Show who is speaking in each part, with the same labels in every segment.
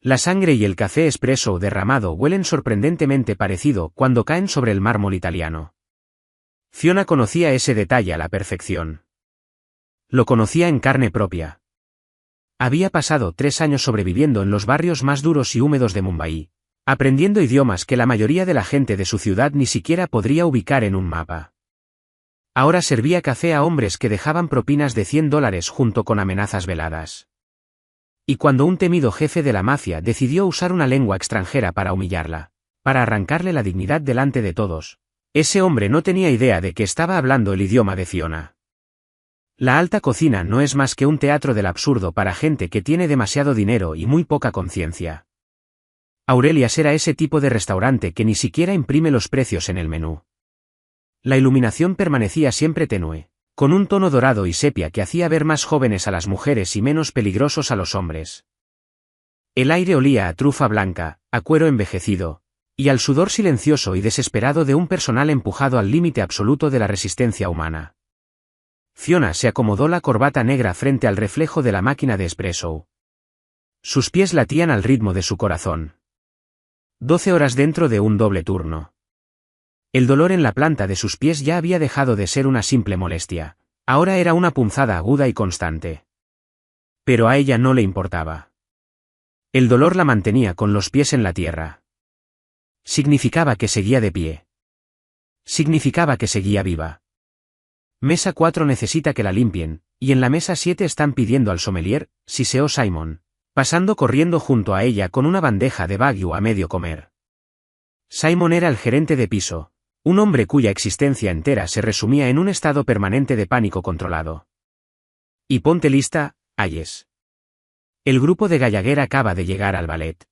Speaker 1: La sangre y el café espresso derramado huelen sorprendentemente parecido cuando caen sobre el mármol italiano. Fiona conocía ese detalle a la perfección. Lo conocía en carne propia. Había pasado 3 años sobreviviendo en los barrios más duros y húmedos de Mumbai, aprendiendo idiomas que la mayoría de la gente de su ciudad ni siquiera podría ubicar en un mapa. Ahora servía café a hombres que dejaban propinas de $100 junto con amenazas veladas. Y cuando un temido jefe de la mafia decidió usar una lengua extranjera para humillarla, para arrancarle la dignidad delante de todos, ese hombre no tenía idea de que estaba hablando el idioma de Fiona. La alta cocina no es más que un teatro del absurdo para gente que tiene demasiado dinero y muy poca conciencia. Aurelia's era ese tipo de restaurante que ni siquiera imprime los precios en el menú. La iluminación permanecía siempre tenue, con un tono dorado y sepia que hacía ver más jóvenes a las mujeres y menos peligrosos a los hombres. El aire olía a trufa blanca, a cuero envejecido, y al sudor silencioso y desesperado de un personal empujado al límite absoluto de la resistencia humana. Fiona se acomodó la corbata negra frente al reflejo de la máquina de espresso. Sus pies latían al ritmo de su corazón. 12 horas dentro de un doble turno. El dolor en la planta de sus pies ya había dejado de ser una simple molestia, ahora era una punzada aguda y constante. Pero a ella no le importaba. El dolor la mantenía con los pies en la tierra. Significaba que seguía de pie. Significaba que seguía viva. Mesa 4 necesita que la limpien, y en la mesa 7 están pidiendo al sommelier, siseó Simon, pasando corriendo junto a ella con una bandeja de wagyu a medio comer. Simon era el gerente de piso, un hombre cuya existencia entera se resumía en un estado permanente de pánico controlado. Y ponte lista, Ayes. El grupo de Gallagher acaba de llegar al ballet.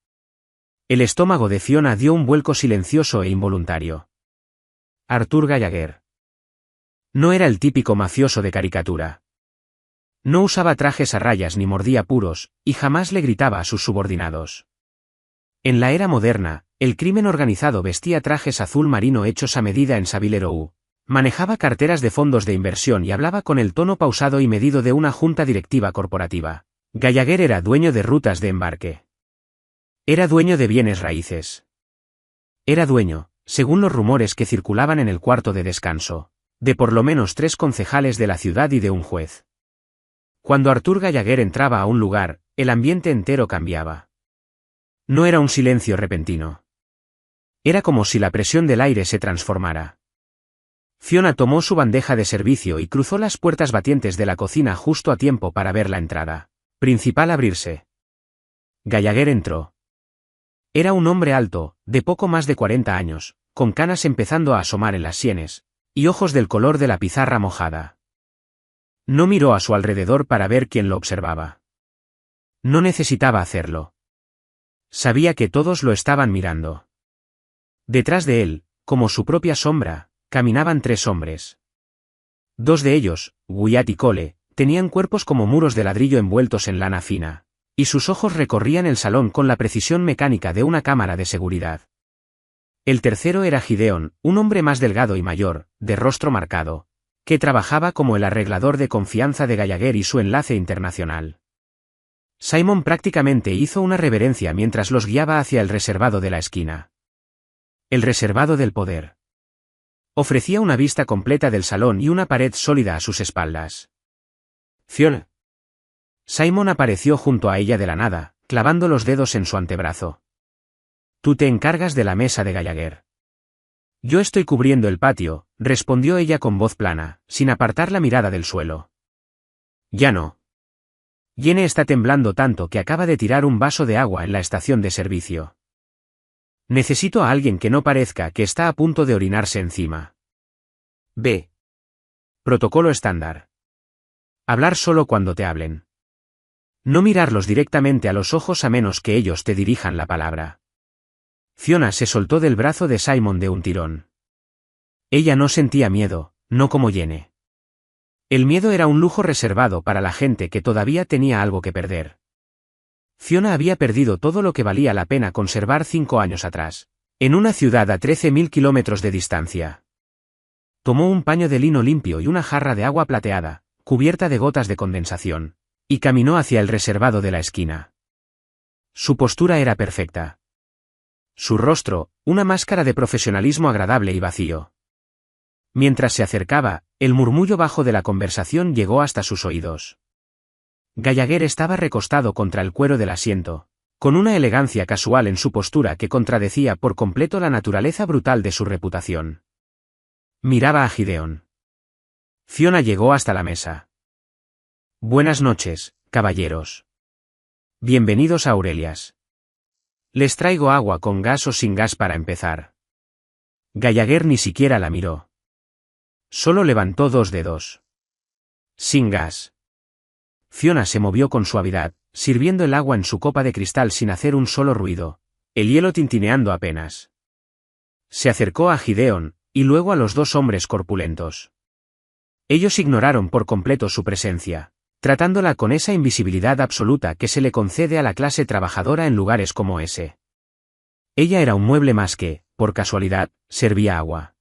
Speaker 1: El estómago de Fiona dio un vuelco silencioso e involuntario. Arthur Gallagher. No era el típico mafioso de caricatura. No usaba trajes a rayas ni mordía puros, y jamás le gritaba a sus subordinados. En la era moderna, el crimen organizado vestía trajes azul marino hechos a medida en Savile Row, manejaba carteras de fondos de inversión y hablaba con el tono pausado y medido de una junta directiva corporativa. Gallagher era dueño de rutas de embarque. Era dueño de bienes raíces. Era dueño, según los rumores que circulaban en el cuarto de descanso, de por lo menos 3 concejales de la ciudad y de un juez. Cuando Arthur Gallagher entraba a un lugar, el ambiente entero cambiaba. No era un silencio repentino. Era como si la presión del aire se transformara. Fiona tomó su bandeja de servicio y cruzó las puertas batientes de la cocina justo a tiempo para ver la entrada principal abrirse. Gallagher entró. Era un hombre alto, de poco más de 40 años, con canas empezando a asomar en las sienes, y ojos del color de la pizarra mojada. No miró a su alrededor para ver quién lo observaba. No necesitaba hacerlo. Sabía que todos lo estaban mirando. Detrás de él, como su propia sombra, caminaban 3 hombres. 2 de ellos, Wyatt y Cole, tenían cuerpos como muros de ladrillo envueltos en lana fina, y sus ojos recorrían el salón con la precisión mecánica de una cámara de seguridad. El tercero era Gideon, un hombre más delgado y mayor, de rostro marcado, que trabajaba como el arreglador de confianza de Gallagher y su enlace internacional. Simon prácticamente hizo una reverencia mientras los guiaba hacia el reservado de la esquina. El reservado del poder. Ofrecía una vista completa del salón y una pared sólida a sus espaldas. Fiona. Simon apareció junto a ella de la nada, clavando los dedos en su antebrazo. Tú te encargas de la mesa de Gallagher. Yo estoy cubriendo el patio, respondió ella con voz plana, sin apartar la mirada del suelo. Ya no. Jenny está temblando tanto que acaba de tirar un vaso de agua en la estación de servicio. Necesito a alguien que no parezca que está a punto de orinarse encima. B. Protocolo estándar. Hablar solo cuando te hablen. No mirarlos directamente a los ojos a menos que ellos te dirijan la palabra. Fiona se soltó del brazo de Simon de un tirón. Ella no sentía miedo, no como Jenny. El miedo era un lujo reservado para la gente que todavía tenía algo que perder. Fiona había perdido todo lo que valía la pena conservar 5 años atrás, en una ciudad a 13.000 kilómetros de distancia. Tomó un paño de lino limpio y una jarra de agua plateada, cubierta de gotas de condensación, y caminó hacia el reservado de la esquina. Su postura era perfecta. Su rostro, una máscara de profesionalismo agradable y vacío. Mientras se acercaba, el murmullo bajo de la conversación llegó hasta sus oídos. Gallagher estaba recostado contra el cuero del asiento, con una elegancia casual en su postura que contradecía por completo la naturaleza brutal de su reputación. Miraba a Gideon. Fiona llegó hasta la mesa. Buenas noches, caballeros. Bienvenidos a Aurelias. Les traigo agua con gas o sin gas para empezar. Gallagher ni siquiera la miró. Solo levantó dos dedos. Sin gas. Fiona se movió con suavidad, sirviendo el agua en su copa de cristal sin hacer un solo ruido, el hielo tintineando apenas. Se acercó a Gideon, y luego a los dos hombres corpulentos. Ellos ignoraron por completo su presencia, tratándola con esa invisibilidad absoluta que se le concede a la clase trabajadora en lugares como ese. Ella era un mueble más que, por casualidad, servía agua.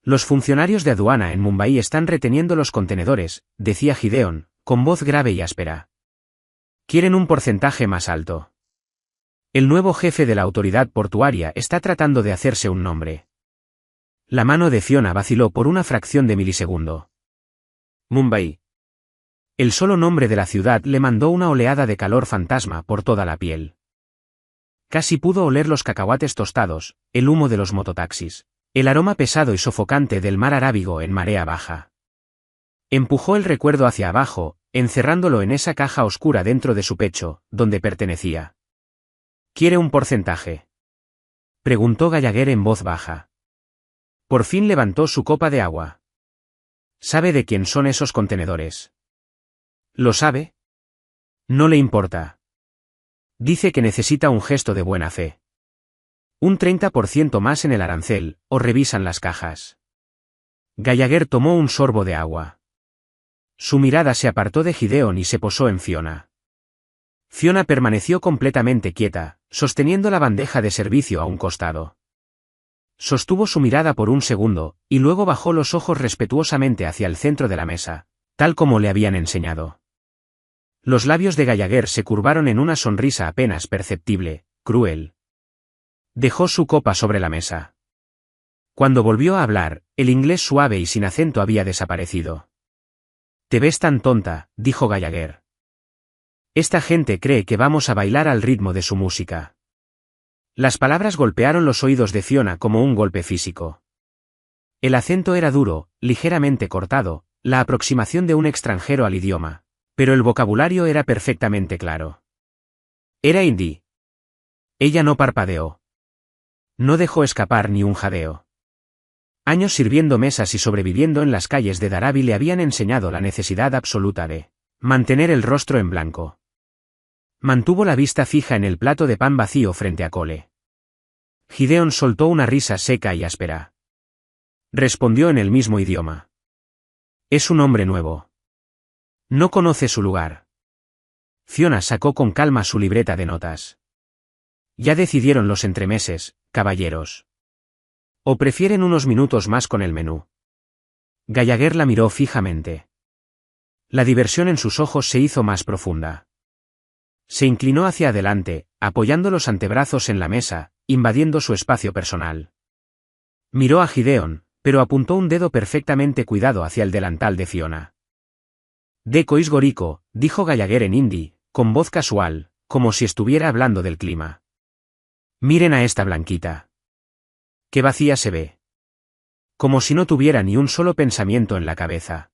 Speaker 1: Los funcionarios de aduana en Mumbai están reteniendo los contenedores, decía Gideon, con voz grave y áspera. Quieren un porcentaje más alto. El nuevo jefe de la autoridad portuaria está tratando de hacerse un nombre. La mano de Fiona vaciló por una fracción de milisegundo. Mumbai. El solo nombre de la ciudad le mandó una oleada de calor fantasma por toda la piel. Casi pudo oler los cacahuates tostados, el humo de los mototaxis, el aroma pesado y sofocante del mar Arábigo en marea baja. Empujó el recuerdo hacia abajo, encerrándolo en esa caja oscura dentro de su pecho, donde pertenecía. ¿Quiere un porcentaje?, preguntó Gallagher en voz baja. Por fin levantó su copa de agua. ¿Sabe de quién son esos contenedores? ¿Lo sabe? No le importa. Dice que necesita un gesto de buena fe. Un 30% más en el arancel, o revisan las cajas. Gallagher tomó un sorbo de agua. Su mirada se apartó de Gideon y se posó en Fiona. Fiona permaneció completamente quieta, sosteniendo la bandeja de servicio a un costado. Sostuvo su mirada por un segundo, y luego bajó los ojos respetuosamente hacia el centro de la mesa, tal como le habían enseñado. Los labios de Gallagher se curvaron en una sonrisa apenas perceptible, cruel. Dejó su copa sobre la mesa. Cuando volvió a hablar, el inglés suave y sin acento había desaparecido. «Te ves tan tonta», dijo Gallagher. «Esta gente cree que vamos a bailar al ritmo de su música». Las palabras golpearon los oídos de Fiona como un golpe físico. El acento era duro, ligeramente cortado, la aproximación de un extranjero al idioma, pero el vocabulario era perfectamente claro. Era hindi. Ella no parpadeó. No dejó escapar ni un jadeo. Años sirviendo mesas y sobreviviendo en las calles de Dharavi le habían enseñado la necesidad absoluta de mantener el rostro en blanco. Mantuvo la vista fija en el plato de pan vacío frente a Cole. Gideon soltó una risa seca y áspera. Respondió en el mismo idioma. Es un hombre nuevo. No conoce su lugar. Fiona sacó con calma su libreta de notas. Ya decidieron los entremeses, caballeros. ¿O prefieren unos minutos más con el menú? Gallagher la miró fijamente. La diversión en sus ojos se hizo más profunda. Se inclinó hacia adelante, apoyando los antebrazos en la mesa, invadiendo su espacio personal. Miró a Gideon, pero apuntó un dedo perfectamente cuidado hacia el delantal de Fiona. «Deco is gorico», dijo Gallagher en hindi, con voz casual, como si estuviera hablando del clima. «Miren a esta blanquita. Qué vacía se ve. Como si no tuviera ni un solo pensamiento en la cabeza».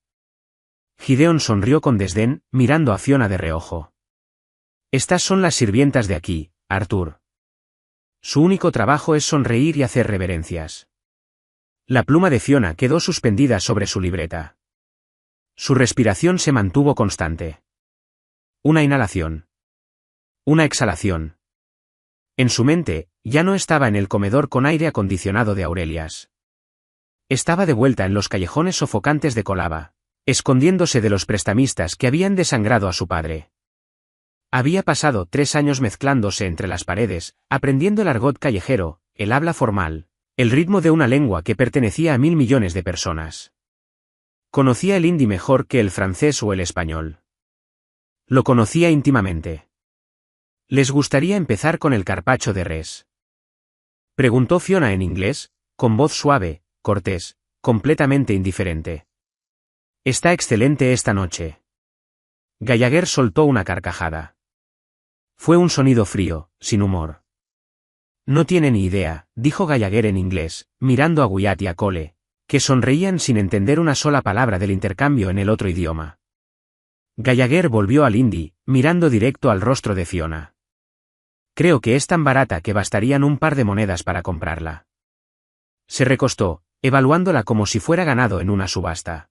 Speaker 1: Gideon sonrió con desdén, mirando a Fiona de reojo. «Estas son las sirvientas de aquí, Arthur. Su único trabajo es sonreír y hacer reverencias». La pluma de Fiona quedó suspendida sobre su libreta. Su respiración se mantuvo constante. Una inhalación. Una exhalación. En su mente, ya no estaba en el comedor con aire acondicionado de Aurelias. Estaba de vuelta en los callejones sofocantes de Colaba, escondiéndose de los prestamistas que habían desangrado a su padre. Había pasado 3 años mezclándose entre las paredes, aprendiendo el argot callejero, el habla formal, el ritmo de una lengua que pertenecía a 1000 millones de personas. Conocía el hindi mejor que el francés o el español. Lo conocía íntimamente. ¿Les gustaría empezar con el carpaccio de res? Preguntó Fiona en inglés, con voz suave, cortés, completamente indiferente. Está excelente esta noche. Gallagher soltó una carcajada. Fue un sonido frío, sin humor. No tiene ni idea, dijo Gallagher en inglés, mirando a Wyatt y a Cole, que sonreían sin entender una sola palabra del intercambio en el otro idioma. Gallagher volvió al hindi, mirando directo al rostro de Fiona. Creo que es tan barata que bastarían un par de monedas para comprarla. Se recostó, evaluándola como si fuera ganado en una subasta.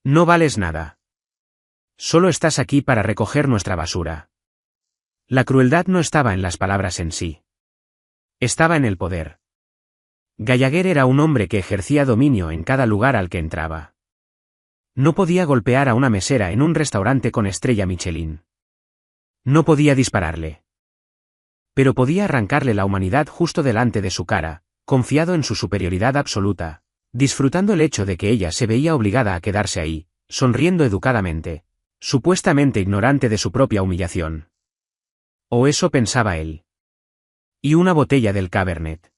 Speaker 1: No vales nada. Solo estás aquí para recoger nuestra basura. La crueldad no estaba en las palabras en sí. Estaba en el poder. Gallagher era un hombre que ejercía dominio en cada lugar al que entraba. No podía golpear a una mesera en un restaurante con estrella Michelin. No podía dispararle. Pero podía arrancarle la humanidad justo delante de su cara, confiado en su superioridad absoluta, disfrutando el hecho de que ella se veía obligada a quedarse ahí, sonriendo educadamente, supuestamente ignorante de su propia humillación. O eso pensaba él. ¿Y una botella del Cabernet?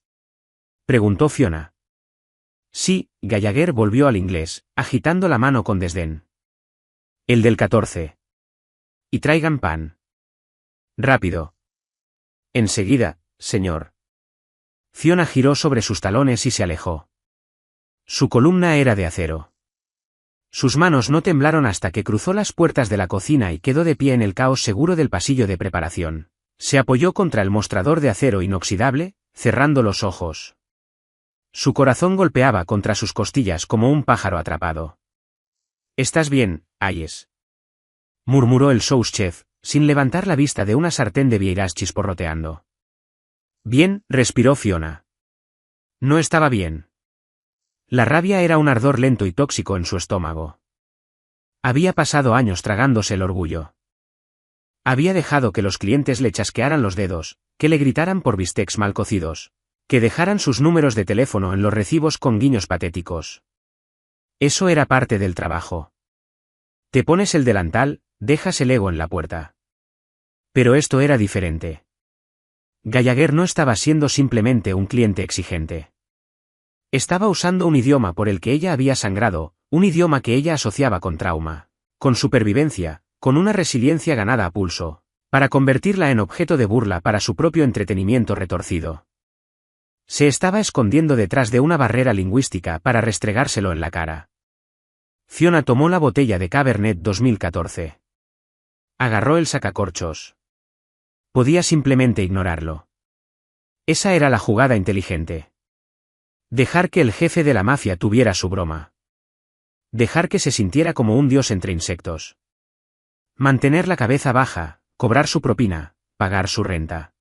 Speaker 1: Preguntó Fiona. Sí, Gallagher volvió al inglés, agitando la mano con desdén. El del 14. Y traigan pan. Rápido. Enseguida, señor. Fiona giró sobre sus talones y se alejó. Su columna era de acero. Sus manos no temblaron hasta que cruzó las puertas de la cocina y quedó de pie en el caos seguro del pasillo de preparación. Se apoyó contra el mostrador de acero inoxidable, cerrando los ojos. Su corazón golpeaba contra sus costillas como un pájaro atrapado. «¿Estás bien, Ayes?», murmuró el sous chef, sin levantar la vista de una sartén de vieiras chisporroteando. «Bien», respiró Fiona. No estaba bien. La rabia era un ardor lento y tóxico en su estómago. Había pasado años tragándose el orgullo. Había dejado que los clientes le chasquearan los dedos, que le gritaran por bistecs mal cocidos, que dejaran sus números de teléfono en los recibos con guiños patéticos. Eso era parte del trabajo. Te pones el delantal, dejas el ego en la puerta. Pero esto era diferente. Gallagher no estaba siendo simplemente un cliente exigente. Estaba usando un idioma por el que ella había sangrado, un idioma que ella asociaba con trauma, con supervivencia, con una resiliencia ganada a pulso, para convertirla en objeto de burla para su propio entretenimiento retorcido. Se estaba escondiendo detrás de una barrera lingüística para restregárselo en la cara. Fiona tomó la botella de Cabernet 2014. Agarró el sacacorchos. Podía simplemente ignorarlo. Esa era la jugada inteligente. Dejar que el jefe de la mafia tuviera su broma. Dejar que se sintiera como un dios entre insectos. Mantener la cabeza baja, cobrar su propina, pagar su renta.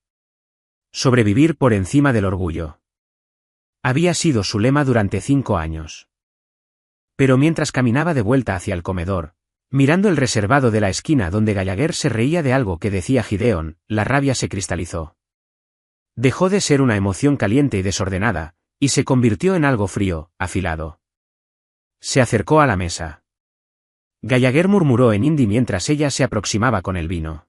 Speaker 1: Sobrevivir por encima del orgullo. Había sido su lema durante 5 años. Pero mientras caminaba de vuelta hacia el comedor, mirando el reservado de la esquina donde Gallagher se reía de algo que decía Gideon, la rabia se cristalizó. Dejó de ser una emoción caliente y desordenada, y se convirtió en algo frío, afilado. Se acercó a la mesa. Gallagher murmuró en hindi mientras ella se aproximaba con el vino.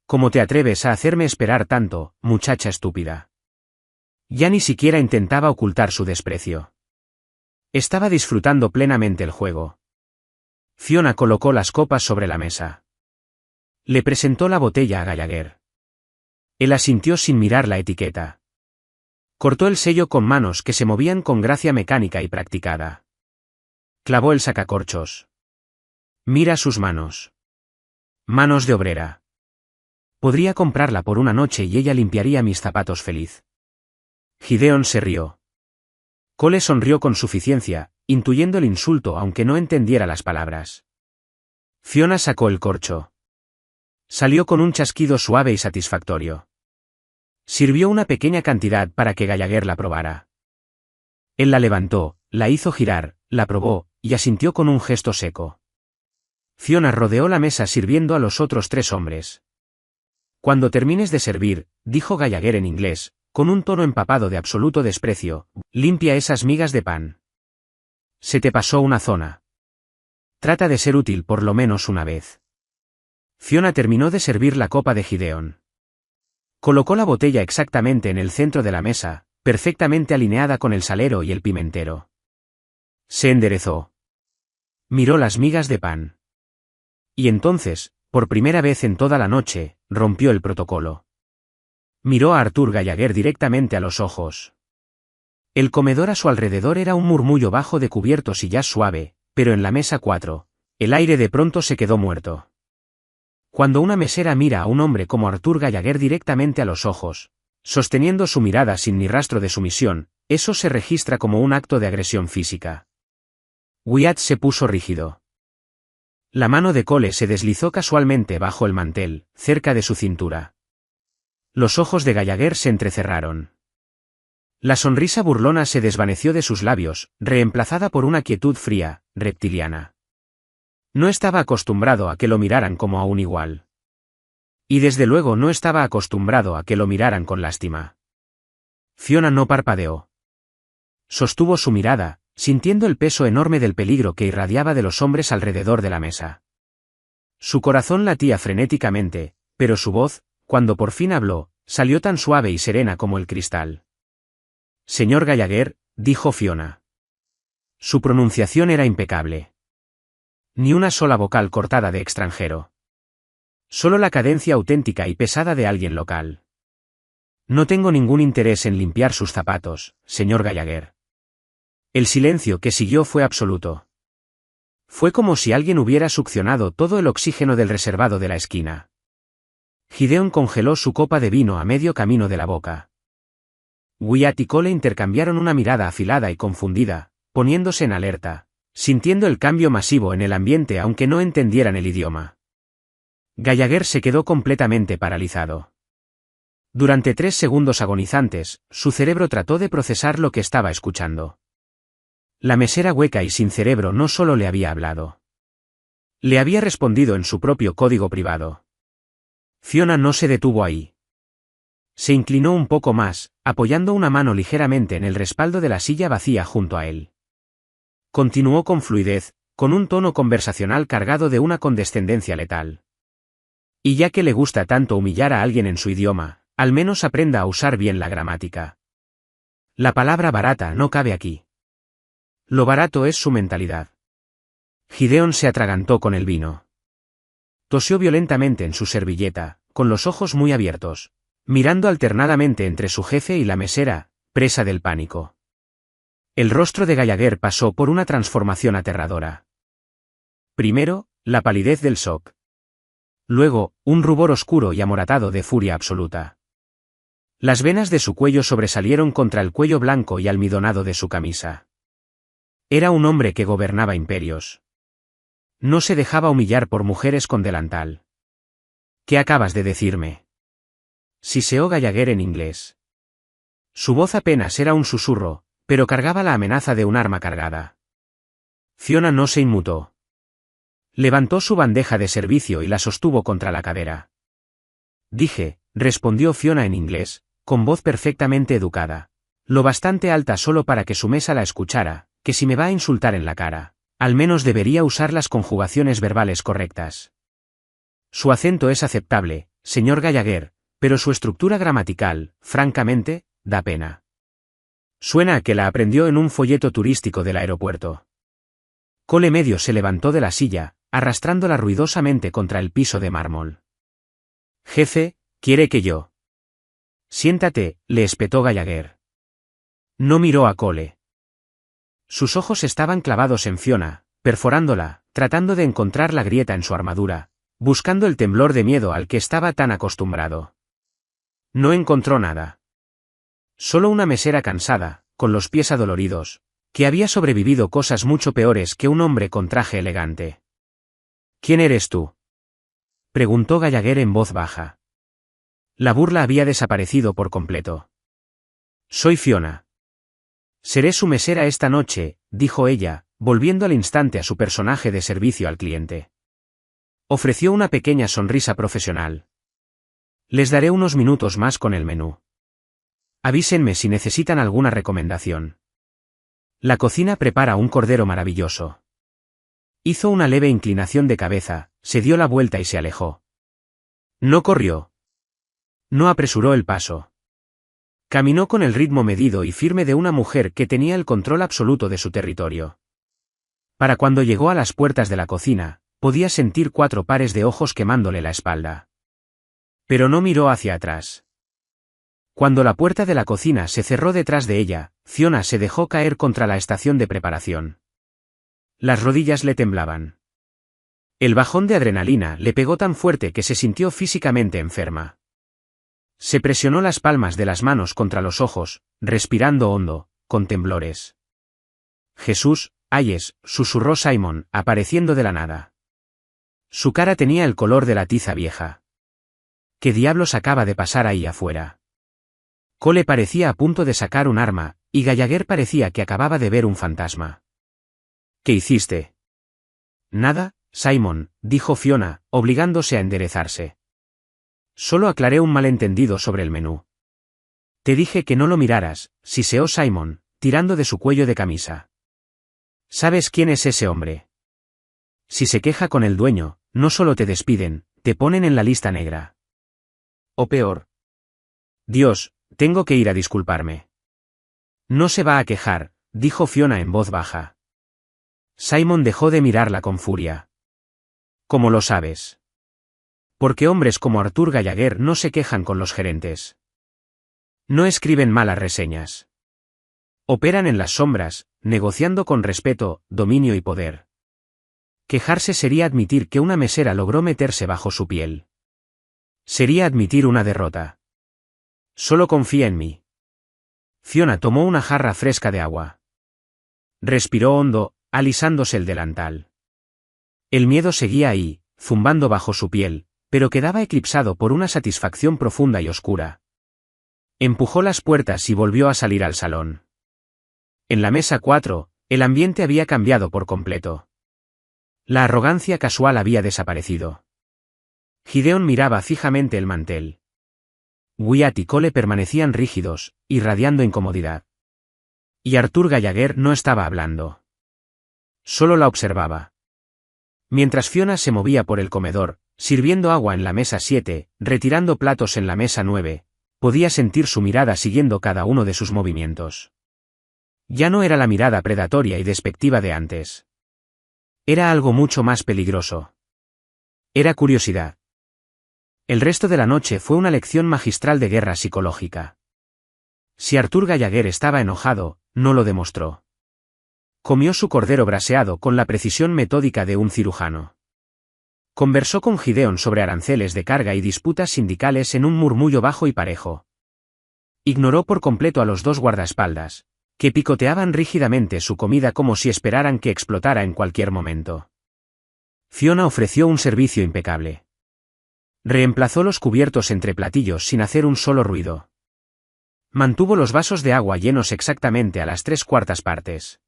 Speaker 1: ¿Cómo te atreves a hacerme esperar tanto, muchacha estúpida? Ya ni siquiera intentaba ocultar su desprecio. Estaba disfrutando plenamente el juego. Fiona colocó las copas sobre la mesa. Le presentó la botella a Gallagher. Él asintió sin mirar la etiqueta. Cortó el sello con manos que se movían con gracia mecánica y practicada. Clavó el sacacorchos. Mira sus manos. Manos de obrera. Podría comprarla por una noche y ella limpiaría mis zapatos feliz. Gideon se rió. Cole sonrió con suficiencia, intuyendo el insulto aunque no entendiera las palabras. Fiona sacó el corcho. Salió con un chasquido suave y satisfactorio. Sirvió una pequeña cantidad para que Gallagher la probara. Él la levantó, la hizo girar, la probó, y asintió con un gesto seco. Fiona rodeó la mesa sirviendo a los otros 3 hombres. Cuando termines de servir, dijo Gallagher en inglés, con un tono empapado de absoluto desprecio, limpia esas migas de pan. Se te pasó una zona. Trata de ser útil por lo menos una vez. Fiona terminó de servir la copa de Gideon. Colocó la botella exactamente en el centro de la mesa, perfectamente alineada con el salero y el pimentero. Se enderezó. Miró las migas de pan. Y entonces, por primera vez en toda la noche, rompió el protocolo. Miró a Arthur Gallagher directamente a los ojos. El comedor a su alrededor era un murmullo bajo de cubiertos y jazz suave, pero en la mesa 4, el aire de pronto se quedó muerto. Cuando una mesera mira a un hombre como Arthur Gallagher directamente a los ojos, sosteniendo su mirada sin ni rastro de sumisión, eso se registra como un acto de agresión física. Wyatt se puso rígido. La mano de Cole se deslizó casualmente bajo el mantel, cerca de su cintura. Los ojos de Gallagher se entrecerraron. La sonrisa burlona se desvaneció de sus labios, reemplazada por una quietud fría, reptiliana. No estaba acostumbrado a que lo miraran como a un igual. Y desde luego no estaba acostumbrado a que lo miraran con lástima. Fiona no parpadeó. Sostuvo su mirada, sintiendo el peso enorme del peligro que irradiaba de los hombres alrededor de la mesa. Su corazón latía frenéticamente, pero su voz, cuando por fin habló, salió tan suave y serena como el cristal. Señor Gallagher, dijo Fiona. Su pronunciación era impecable. Ni una sola vocal cortada de extranjero. Solo la cadencia auténtica y pesada de alguien local. No tengo ningún interés en limpiar sus zapatos, señor Gallagher. El silencio que siguió fue absoluto. Fue como si alguien hubiera succionado todo el oxígeno del reservado de la esquina. Gideon congeló su copa de vino a medio camino de la boca. Wyatt y Cole intercambiaron una mirada afilada y confundida, poniéndose en alerta, sintiendo el cambio masivo en el ambiente aunque no entendieran el idioma. Gallagher se quedó completamente paralizado. Durante 3 segundos agonizantes, su cerebro trató de procesar lo que estaba escuchando. La mesera hueca y sin cerebro no solo le había hablado. Le había respondido en su propio código privado. Fiona no se detuvo ahí. Se inclinó un poco más, apoyando una mano ligeramente en el respaldo de la silla vacía junto a él. Continuó con fluidez, con un tono conversacional cargado de una condescendencia letal. Y ya que le gusta tanto humillar a alguien en su idioma, al menos aprenda a usar bien la gramática. La palabra barata no cabe aquí. Lo barato es su mentalidad. Gideon se atragantó con el vino. Tosió violentamente en su servilleta, con los ojos muy abiertos, mirando alternadamente entre su jefe y la mesera, presa del pánico. El rostro de Gallagher pasó por una transformación aterradora. Primero, la palidez del shock. Luego, un rubor oscuro y amoratado de furia absoluta. Las venas de su cuello sobresalieron contra el cuello blanco y almidonado de su camisa. Era un hombre que gobernaba imperios. No se dejaba humillar por mujeres con delantal. ¿Qué acabas de decirme? Siseó Gallagher en inglés. Su voz apenas era un susurro, pero cargaba la amenaza de un arma cargada. Fiona no se inmutó. Levantó su bandeja de servicio y la sostuvo contra la cadera. Dije, respondió Fiona en inglés, con voz perfectamente educada. Lo bastante alta solo para que su mesa la escuchara, que si me va a insultar en la cara, al menos debería usar las conjugaciones verbales correctas. Su acento es aceptable, señor Gallagher, pero su estructura gramatical, francamente, da pena. Suena a que la aprendió en un folleto turístico del aeropuerto. Cole medio se levantó de la silla, arrastrándola ruidosamente contra el piso de mármol. Jefe, ¿quiere que yo? Siéntate, le espetó Gallagher. No miró a Cole. Sus ojos estaban clavados en Fiona, perforándola, tratando de encontrar la grieta en su armadura, buscando el temblor de miedo al que estaba tan acostumbrado. No encontró nada. Solo una mesera cansada, con los pies adoloridos, que había sobrevivido cosas mucho peores que un hombre con traje elegante. ¿Quién eres tú?, preguntó Gallagher en voz baja. La burla había desaparecido por completo. Soy Fiona. Seré su mesera esta noche, dijo ella, volviendo al instante a su personaje de servicio al cliente. Ofreció una pequeña sonrisa profesional. Les daré unos minutos más con el menú. Avísenme si necesitan alguna recomendación. La cocina prepara un cordero maravilloso. Hizo una leve inclinación de cabeza, se dio la vuelta y se alejó, No corrió. No apresuró el paso. Caminó con el ritmo medido y firme de una mujer que tenía el control absoluto de su territorio. Para cuando llegó a las puertas de la cocina, podía sentir 4 pares de ojos quemándole la espalda. Pero no miró hacia atrás. Cuando la puerta de la cocina se cerró detrás de ella, Fiona se dejó caer contra la estación de preparación. Las rodillas le temblaban. El bajón de adrenalina le pegó tan fuerte que se sintió físicamente enferma. Se presionó las palmas de las manos contra los ojos, respirando hondo, con temblores. Jesús, ayes, susurró Simon, apareciendo de la nada. Su cara tenía el color de la tiza vieja. ¿Qué diablos acaba de pasar ahí afuera? Cole parecía a punto de sacar un arma, y Gallagher parecía que acababa de ver un fantasma. ¿Qué hiciste? Nada, Simon, dijo Fiona, obligándose a enderezarse. Solo aclaré un malentendido sobre el menú. Te dije que no lo miraras, siseó Simon, tirando de su cuello de camisa. ¿Sabes quién es ese hombre? Si se queja con el dueño, no solo te despiden, te ponen en la lista negra. O peor. Dios, tengo que ir a disculparme. No se va a quejar, dijo Fiona en voz baja. Simon dejó de mirarla con furia. ¿Cómo lo sabes? Porque hombres como Arthur Gallagher no se quejan con los gerentes. No escriben malas reseñas. Operan en las sombras, negociando con respeto, dominio y poder. Quejarse sería admitir que una mesera logró meterse bajo su piel. Sería admitir una derrota. Solo confía en mí. Fiona tomó una jarra fresca de agua. Respiró hondo, alisándose el delantal. El miedo seguía ahí, zumbando bajo su piel, pero quedaba eclipsado por una satisfacción profunda y oscura. Empujó las puertas y volvió a salir al salón. En la mesa 4, el ambiente había cambiado por completo. La arrogancia casual había desaparecido. Gideon miraba fijamente el mantel. Wyatt y Cole permanecían rígidos, irradiando incomodidad. Y Arthur Gallagher no estaba hablando. Solo la observaba. Mientras Fiona se movía por el comedor, sirviendo agua en la mesa 7, retirando platos en la mesa 9, podía sentir su mirada siguiendo cada uno de sus movimientos. Ya no era la mirada predatoria y despectiva de antes. Era algo mucho más peligroso. Era curiosidad. El resto de la noche fue una lección magistral de guerra psicológica. Si Arthur Gallagher estaba enojado, no lo demostró. Comió su cordero braseado con la precisión metódica de un cirujano. Conversó con Gideon sobre aranceles de carga y disputas sindicales en un murmullo bajo y parejo. Ignoró por completo a los 2 guardaespaldas, que picoteaban rígidamente su comida como si esperaran que explotara en cualquier momento. Fiona ofreció un servicio impecable. Reemplazó los cubiertos entre platillos sin hacer un solo ruido. Mantuvo los vasos de agua llenos exactamente a las 3/4 partes.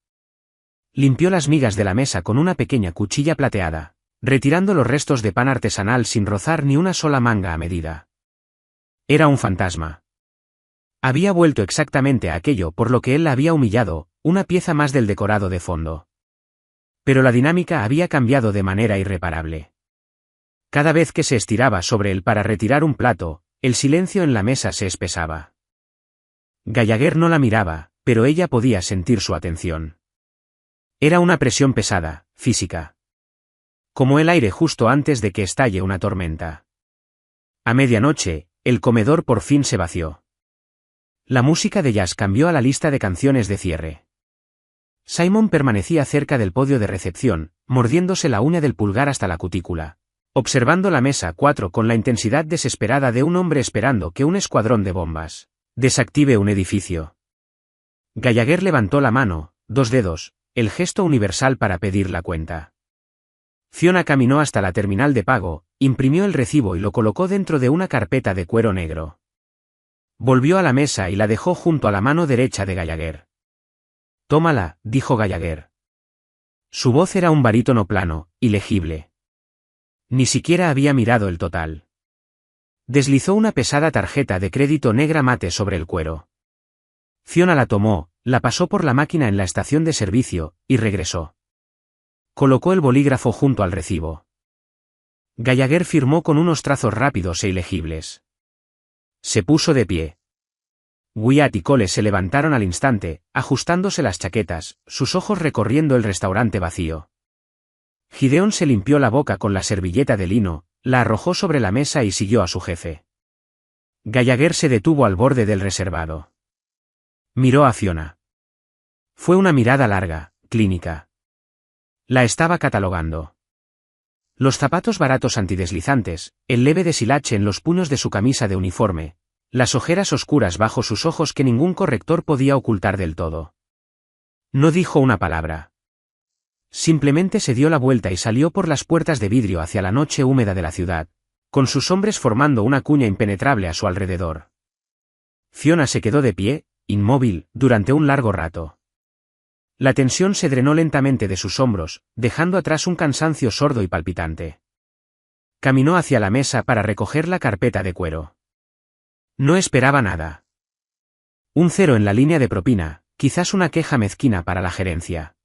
Speaker 1: Limpió las migas de la mesa con una pequeña cuchilla plateada, retirando los restos de pan artesanal sin rozar ni una sola manga a medida. Era un fantasma. Había vuelto exactamente a aquello por lo que él la había humillado, una pieza más del decorado de fondo. Pero la dinámica había cambiado de manera irreparable. Cada vez que se estiraba sobre él para retirar un plato, el silencio en la mesa se espesaba. Gallagher no la miraba, pero ella podía sentir su atención. Era una presión pesada, física. Como el aire justo antes de que estalle una tormenta. A medianoche, el comedor por fin se vació. La música de jazz cambió a la lista de canciones de cierre. Simon permanecía cerca del podio de recepción, mordiéndose la uña del pulgar hasta la cutícula, observando la mesa 4 con la intensidad desesperada de un hombre esperando que un escuadrón de bombas desactive un edificio. Gallagher levantó la mano, 2 dedos, el gesto universal para pedir la cuenta. Fiona caminó hasta la terminal de pago, imprimió el recibo y lo colocó dentro de una carpeta de cuero negro. Volvió a la mesa y la dejó junto a la mano derecha de Gallagher. Tómala, dijo Gallagher. Su voz era un barítono plano, ilegible. Ni siquiera había mirado el total. Deslizó una pesada tarjeta de crédito negra mate sobre el cuero. Fiona la tomó, la pasó por la máquina en la estación de servicio, y regresó. Colocó el bolígrafo junto al recibo. Gallagher firmó con unos trazos rápidos e ilegibles. Se puso de pie. Wyatt y Cole se levantaron al instante, ajustándose las chaquetas, sus ojos recorriendo el restaurante vacío. Gideon se limpió la boca con la servilleta de lino, la arrojó sobre la mesa y siguió a su jefe. Gallagher se detuvo al borde del reservado. Miró a Fiona. Fue una mirada larga, clínica. La estaba catalogando. Los zapatos baratos antideslizantes, el leve deshilache en los puños de su camisa de uniforme, las ojeras oscuras bajo sus ojos que ningún corrector podía ocultar del todo. No dijo una palabra. Simplemente se dio la vuelta y salió por las puertas de vidrio hacia la noche húmeda de la ciudad, con sus hombres formando una cuña impenetrable a su alrededor. Fiona se quedó de pie, inmóvil, durante un largo rato. La tensión se drenó lentamente de sus hombros, dejando atrás un cansancio sordo y palpitante. Caminó hacia la mesa para recoger la carpeta de cuero. No esperaba nada. Un 0 en la línea de propina, quizás una queja mezquina para la gerencia.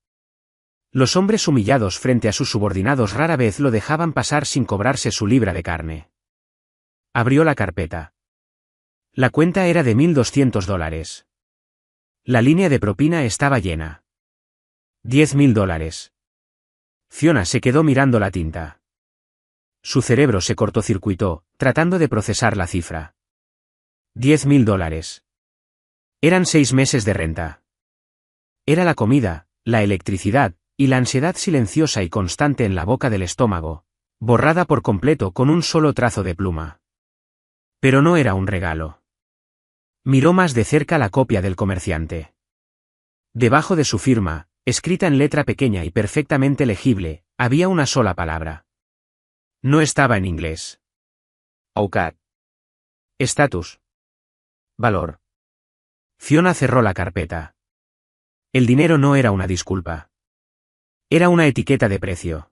Speaker 1: Los hombres humillados frente a sus subordinados rara vez lo dejaban pasar sin cobrarse su libra de carne. Abrió la carpeta. La cuenta era de $1.200. La línea de propina estaba llena. $10.000. Fiona se quedó mirando la tinta. Su cerebro se cortocircuitó, tratando de procesar la cifra. $10.000. Eran 6 meses de renta. Era la comida, la electricidad, y la ansiedad silenciosa y constante en la boca del estómago, borrada por completo con un solo trazo de pluma. Pero no era un regalo. Miró más de cerca la copia del comerciante. Debajo de su firma, escrita en letra pequeña y perfectamente legible, había una sola palabra. No estaba en inglés. OCAD. Estatus. Valor. Fiona cerró la carpeta. El dinero no era una disculpa. Era una etiqueta de precio.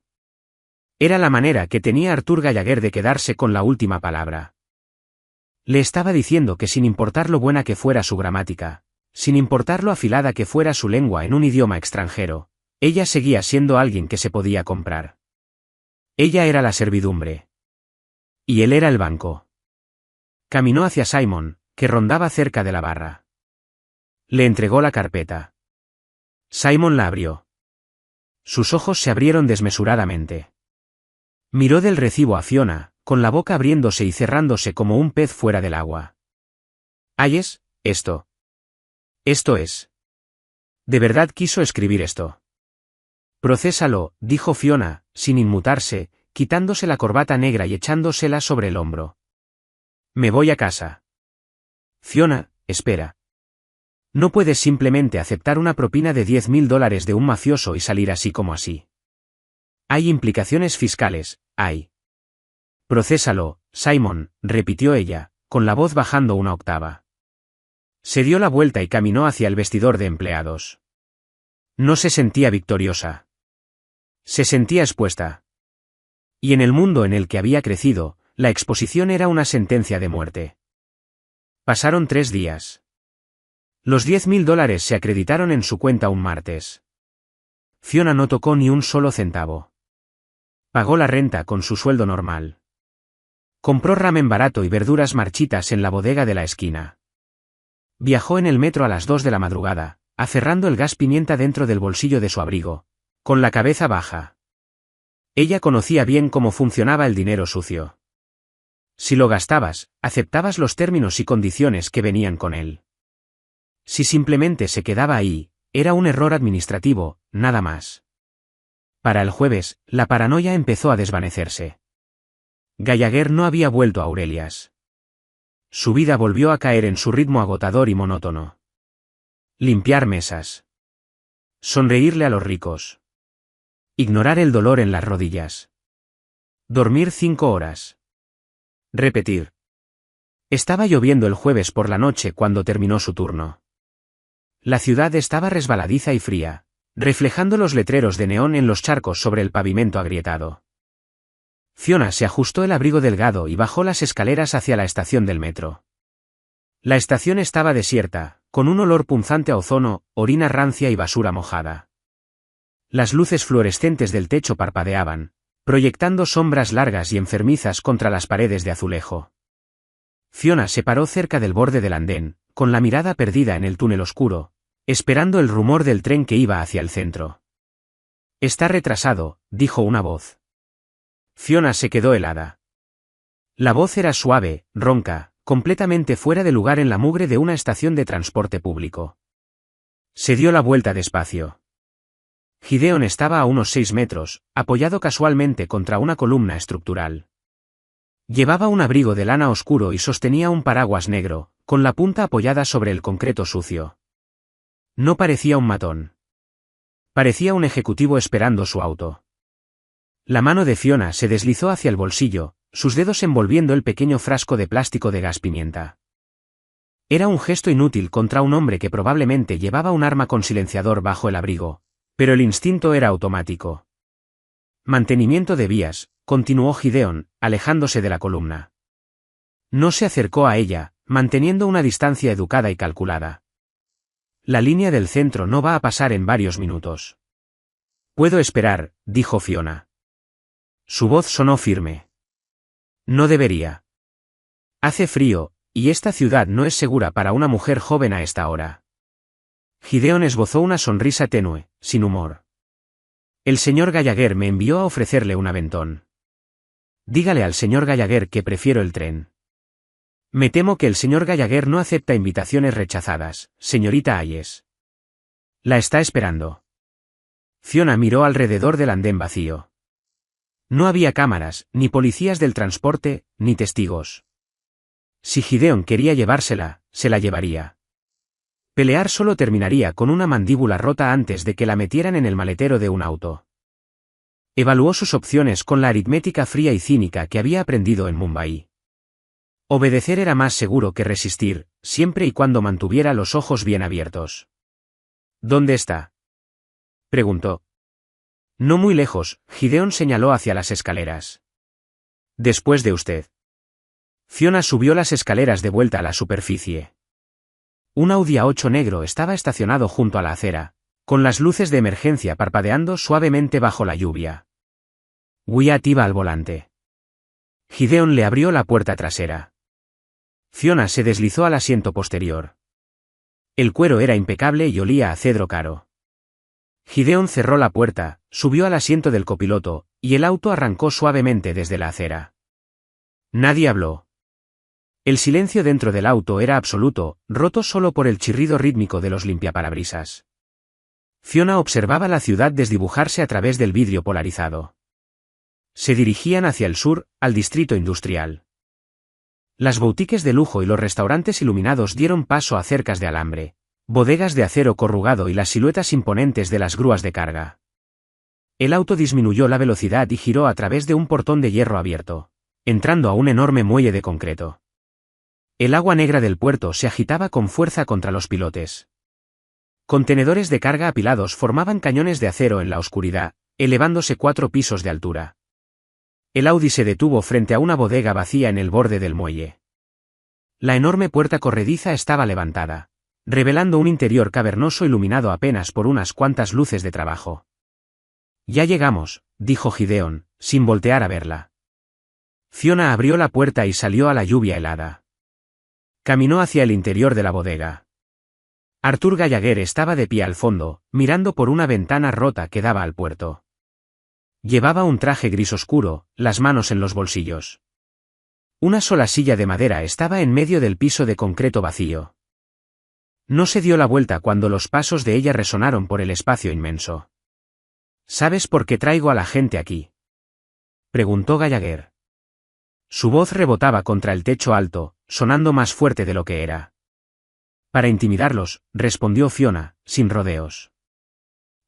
Speaker 1: Era la manera que tenía Arthur Gallagher de quedarse con la última palabra. Le estaba diciendo que sin importar lo buena que fuera su gramática, sin importar lo afilada que fuera su lengua en un idioma extranjero, ella seguía siendo alguien que se podía comprar. Ella era la servidumbre. Y él era el banco. Caminó hacia Simon, que rondaba cerca de la barra. Le entregó la carpeta. Simon la abrió. Sus ojos se abrieron desmesuradamente. Miró del recibo a Fiona, con la boca abriéndose y cerrándose como un pez fuera del agua. ¿Ayes, esto? Esto es. ¿De verdad quiso escribir esto? Procésalo, dijo Fiona, sin inmutarse, quitándose la corbata negra y echándosela sobre el hombro. Me voy a casa. Fiona, espera. No puedes simplemente aceptar una propina de $10.000 de un mafioso y salir así como así. Hay implicaciones fiscales, hay. Procésalo, Simon, repitió ella, con la voz bajando una octava. Se dio la vuelta y caminó hacia el vestidor de empleados. No se sentía victoriosa. Se sentía expuesta. Y en el mundo en el que había crecido, la exposición era una sentencia de muerte. Pasaron 3 días. Los $10.000 se acreditaron en su cuenta un martes. Fiona no tocó ni un solo centavo. Pagó la renta con su sueldo normal. Compró ramen barato y verduras marchitas en la bodega de la esquina. Viajó en el metro a las 2 de la madrugada, aferrando el gas pimienta dentro del bolsillo de su abrigo, con la cabeza baja. Ella conocía bien cómo funcionaba el dinero sucio. Si lo gastabas, aceptabas los términos y condiciones que venían con él. Si simplemente se quedaba ahí, era un error administrativo, nada más. Para el jueves, la paranoia empezó a desvanecerse. Gallagher no había vuelto a Aurelias. Su vida volvió a caer en su ritmo agotador y monótono. Limpiar mesas. Sonreírle a los ricos. Ignorar el dolor en las rodillas. Dormir 5 horas. Repetir. Estaba lloviendo el jueves por la noche cuando terminó su turno. La ciudad estaba resbaladiza y fría, reflejando los letreros de neón en los charcos sobre el pavimento agrietado. Fiona se ajustó el abrigo delgado y bajó las escaleras hacia la estación del metro. La estación estaba desierta, con un olor punzante a ozono, orina rancia y basura mojada. Las luces fluorescentes del techo parpadeaban, proyectando sombras largas y enfermizas contra las paredes de azulejo. Fiona se paró cerca del borde del andén, con la mirada perdida en el túnel oscuro, esperando el rumor del tren que iba hacia el centro. «Está retrasado», dijo una voz. Fiona se quedó helada. La voz era suave, ronca, completamente fuera de lugar en la mugre de una estación de transporte público. Se dio la vuelta despacio. Gideon estaba a unos 6 metros, apoyado casualmente contra una columna estructural. Llevaba un abrigo de lana oscuro y sostenía un paraguas negro, con la punta apoyada sobre el concreto sucio. No parecía un matón. Parecía un ejecutivo esperando su auto. La mano de Fiona se deslizó hacia el bolsillo, sus dedos envolviendo el pequeño frasco de plástico de gas pimienta. Era un gesto inútil contra un hombre que probablemente llevaba un arma con silenciador bajo el abrigo, pero el instinto era automático. Mantenimiento de vías, continuó Gideon, alejándose de la columna. No se acercó a ella, manteniendo una distancia educada y calculada. La línea del centro no va a pasar en varios minutos. Puedo esperar, dijo Fiona. Su voz sonó firme. No debería. Hace frío, y esta ciudad no es segura para una mujer joven a esta hora. Gideon esbozó una sonrisa tenue, sin humor. El señor Gallagher me envió a ofrecerle un aventón. Dígale al señor Gallagher que prefiero el tren. Me temo que el señor Gallagher no acepta invitaciones rechazadas, señorita Hayes. La está esperando. Fiona miró alrededor del andén vacío. No había cámaras, ni policías del transporte, ni testigos. Si Gideon quería llevársela, se la llevaría. Pelear solo terminaría con una mandíbula rota antes de que la metieran en el maletero de un auto. Evaluó sus opciones con la aritmética fría y cínica que había aprendido en Mumbai. Obedecer era más seguro que resistir, siempre y cuando mantuviera los ojos bien abiertos. ¿Dónde está?, preguntó. No muy lejos, Gideon señaló hacia las escaleras. Después de usted. Fiona subió las escaleras de vuelta a la superficie. Un Audi A8 negro estaba estacionado junto a la acera, con las luces de emergencia parpadeando suavemente bajo la lluvia. Wyatt iba al volante. Gideon le abrió la puerta trasera. Fiona se deslizó al asiento posterior. El cuero era impecable y olía a cedro caro. Gideon cerró la puerta, subió al asiento del copiloto, y el auto arrancó suavemente desde la acera. Nadie habló. El silencio dentro del auto era absoluto, roto solo por el chirrido rítmico de los limpiaparabrisas. Fiona observaba la ciudad desdibujarse a través del vidrio polarizado. Se dirigían hacia el sur, al distrito industrial. Las boutiques de lujo y los restaurantes iluminados dieron paso a cercas de alambre, bodegas de acero corrugado y las siluetas imponentes de las grúas de carga. El auto disminuyó la velocidad y giró a través de un portón de hierro abierto, entrando a un enorme muelle de concreto. El agua negra del puerto se agitaba con fuerza contra los pilotes. Contenedores de carga apilados formaban cañones de acero en la oscuridad, elevándose 4 pisos de altura. El Audi se detuvo frente a una bodega vacía en el borde del muelle. La enorme puerta corrediza estaba levantada, revelando un interior cavernoso iluminado apenas por unas cuantas luces de trabajo. Ya llegamos, dijo Gideon, sin voltear a verla. Fiona abrió la puerta y salió a la lluvia helada. Caminó hacia el interior de la bodega. Arthur Gallagher estaba de pie al fondo, mirando por una ventana rota que daba al puerto. Llevaba un traje gris oscuro, las manos en los bolsillos. Una sola silla de madera estaba en medio del piso de concreto vacío. No se dio la vuelta cuando los pasos de ella resonaron por el espacio inmenso. ¿Sabes por qué traigo a la gente aquí?, preguntó Gallagher. Su voz rebotaba contra el techo alto, sonando más fuerte de lo que era. Para intimidarlos, respondió Fiona, sin rodeos.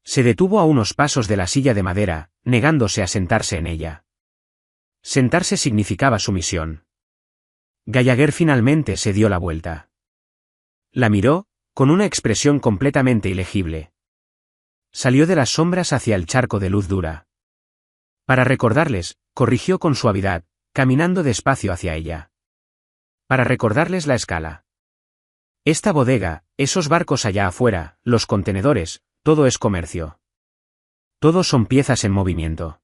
Speaker 1: Se detuvo a unos pasos de la silla de madera, negándose a sentarse en ella. Sentarse significaba sumisión. Gallagher finalmente se dio la vuelta. La miró, con una expresión completamente ilegible. Salió de las sombras hacia el charco de luz dura. Para recordarles, corrigió con suavidad, caminando despacio hacia ella. Para recordarles la escala. Esta bodega, esos barcos allá afuera, los contenedores, todo es comercio. Todos son piezas en movimiento.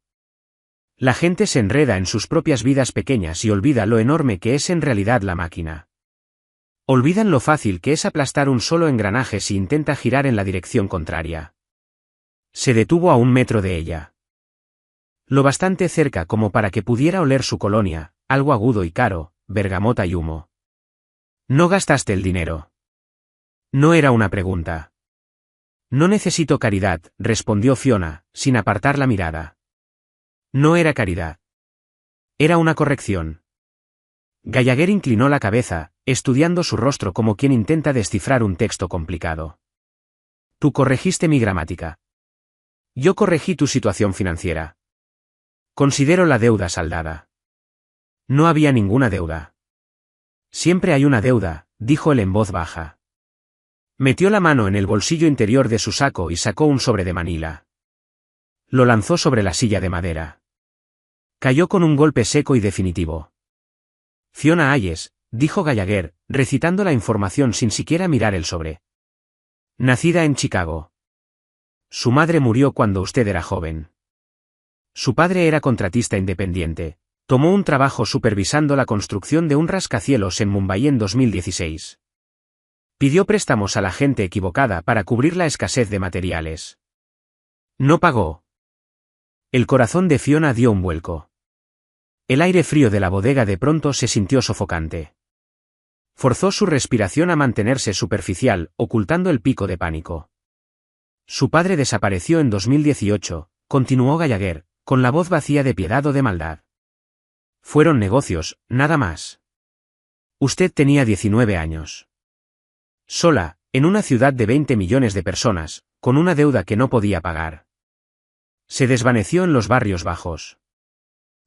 Speaker 1: La gente se enreda en sus propias vidas pequeñas y olvida lo enorme que es en realidad la máquina. Olvidan lo fácil que es aplastar un solo engranaje si intenta girar en la dirección contraria. Se detuvo a 1 metro de ella. Lo bastante cerca como para que pudiera oler su colonia, algo agudo y caro, bergamota y humo. ¿No gastaste el dinero? No era una pregunta. No necesito caridad, respondió Fiona, sin apartar la mirada. No era caridad. Era una corrección. Gallagher inclinó la cabeza, estudiando su rostro como quien intenta descifrar un texto complicado. Tú corregiste mi gramática. Yo corregí tu situación financiera. Considero la deuda saldada. No había ninguna deuda. Siempre hay una deuda, dijo él en voz baja. Metió la mano en el bolsillo interior de su saco y sacó un sobre de Manila. Lo lanzó sobre la silla de madera. Cayó con un golpe seco y definitivo. Fiona Hayes, dijo Gallagher, recitando la información sin siquiera mirar el sobre. Nacida en Chicago. Su madre murió cuando usted era joven. Su padre era contratista independiente. Tomó un trabajo supervisando la construcción de un rascacielos en Mumbai en 2016. Pidió préstamos a la gente equivocada para cubrir la escasez de materiales. No pagó. El corazón de Fiona dio un vuelco. El aire frío de la bodega de pronto se sintió sofocante. Forzó su respiración a mantenerse superficial, ocultando el pico de pánico. Su padre desapareció en 2018, continuó Gallagher, con la voz vacía de piedad o de maldad. Fueron negocios, nada más. Usted tenía 19 años. Sola, en una ciudad de 20 millones de personas, con una deuda que no podía pagar. Se desvaneció en los barrios bajos.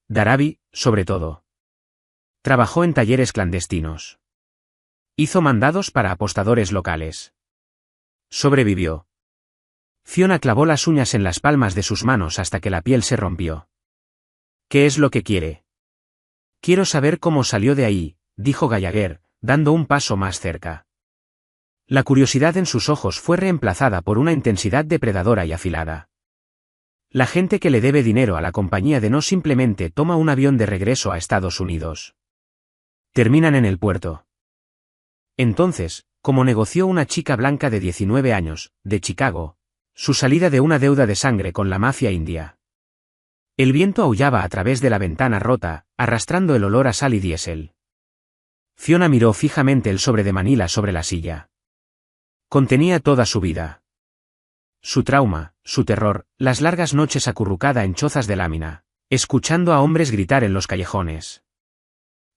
Speaker 1: Dharavi, sobre todo. Trabajó en talleres clandestinos. Hizo mandados para apostadores locales. Sobrevivió. Fiona clavó las uñas en las palmas de sus manos hasta que la piel se rompió. ¿Qué es lo que quiere? Quiero saber cómo salió de ahí, dijo Gallagher, dando un paso más cerca. La curiosidad en sus ojos fue reemplazada por una intensidad depredadora y afilada. La gente que le debe dinero a la compañía de no simplemente toma un avión de regreso a Estados Unidos. Terminan en el puerto. Entonces, como negoció una chica blanca de 19 años, de Chicago, su salida de una deuda de sangre con la mafia india. El viento aullaba a través de la ventana rota, arrastrando el olor a sal y diésel. Fiona miró fijamente el sobre de Manila sobre la silla. Contenía toda su vida. Su trauma, su terror, las largas noches acurrucada en chozas de lámina, escuchando a hombres gritar en los callejones.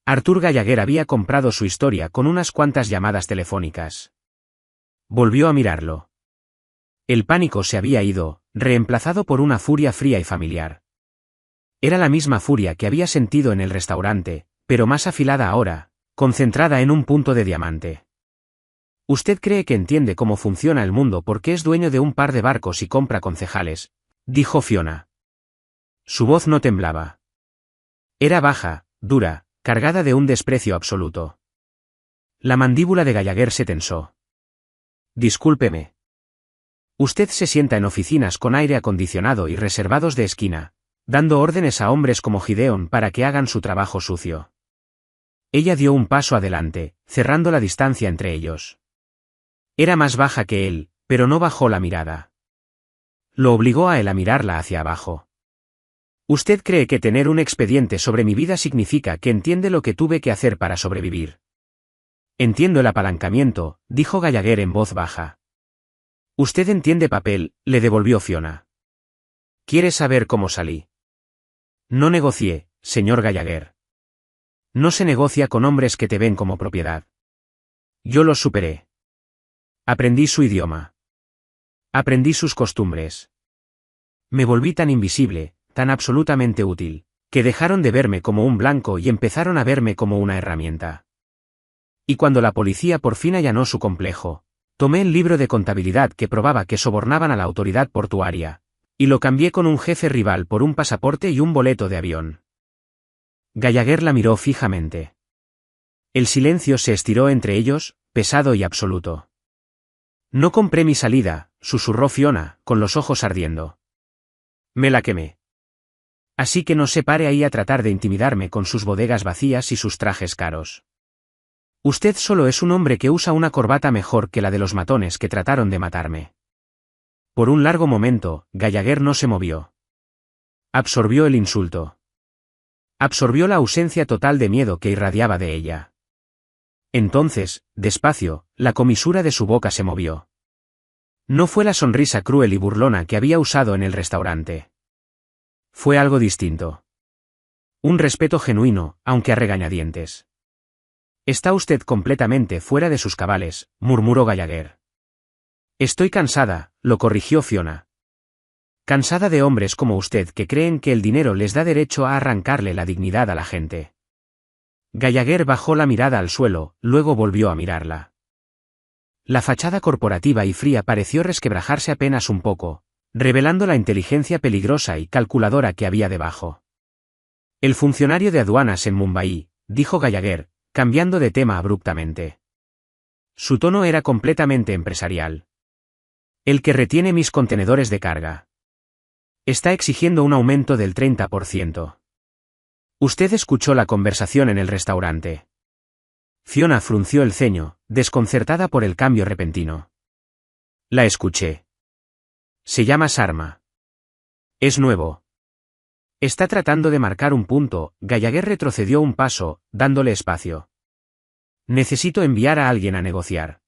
Speaker 1: Arthur Gallagher había comprado su historia con unas cuantas llamadas telefónicas. Volvió a mirarlo. El pánico se había ido, reemplazado por una furia fría y familiar. Era la misma furia que había sentido en el restaurante, pero más afilada ahora, concentrada en un punto de diamante. Usted cree que entiende cómo funciona el mundo porque es dueño de un par de barcos y compra concejales, dijo Fiona. Su voz no temblaba. Era baja, dura, cargada de un desprecio absoluto. La mandíbula de Gallagher se tensó. Discúlpeme. Usted se sienta en oficinas con aire acondicionado y reservados de esquina, dando órdenes a hombres como Gideon para que hagan su trabajo sucio. Ella dio un paso adelante, cerrando la distancia entre ellos. Era más baja que él, pero no bajó la mirada. Lo obligó a él a mirarla hacia abajo. ¿Usted cree que tener un expediente sobre mi vida significa que entiende lo que tuve que hacer para sobrevivir? Entiendo el apalancamiento, dijo Gallagher en voz baja. Usted entiende papel, le devolvió Fiona. ¿Quiere saber cómo salí? No negocié, señor Gallagher. No se negocia con hombres que te ven como propiedad. Yo los superé. Aprendí su idioma. Aprendí sus costumbres. Me volví tan invisible, tan absolutamente útil, que dejaron de verme como un blanco y empezaron a verme como una herramienta. Y cuando la policía por fin allanó su complejo, tomé el libro de contabilidad que probaba que sobornaban a la autoridad portuaria, y lo cambié con un jefe rival por un pasaporte y un boleto de avión. Gallagher la miró fijamente. El silencio se estiró entre ellos, pesado y absoluto. No compré mi salida, susurró Fiona, con los ojos ardiendo. Me la quemé. Así que no se pare ahí a tratar de intimidarme con sus bodegas vacías y sus trajes caros. Usted solo es un hombre que usa una corbata mejor que la de los matones que trataron de matarme. Por un largo momento, Gallagher no se movió. Absorbió el insulto. Absorbió la ausencia total de miedo que irradiaba de ella. Entonces, despacio, la comisura de su boca se movió. No fue la sonrisa cruel y burlona que había usado en el restaurante. Fue algo distinto. Un respeto genuino, aunque a regañadientes. Está usted completamente fuera de sus cabales, murmuró Gallagher. Estoy cansada, lo corrigió Fiona. Cansada de hombres como usted que creen que el dinero les da derecho a arrancarle la dignidad a la gente. Gallagher bajó la mirada al suelo, luego volvió a mirarla. La fachada corporativa y fría pareció resquebrajarse apenas un poco, revelando la inteligencia peligrosa y calculadora que había debajo. El funcionario de aduanas en Mumbai, dijo Gallagher, cambiando de tema abruptamente. Su tono era completamente empresarial. El que retiene mis contenedores de carga. Está exigiendo un aumento del 30%. Usted escuchó la conversación en el restaurante. Fiona frunció el ceño, desconcertada por el cambio repentino. La escuché. Se llama Sharma. Es nuevo. Está tratando de marcar un punto. Gallagher retrocedió un paso, dándole espacio. Necesito enviar a alguien a negociar.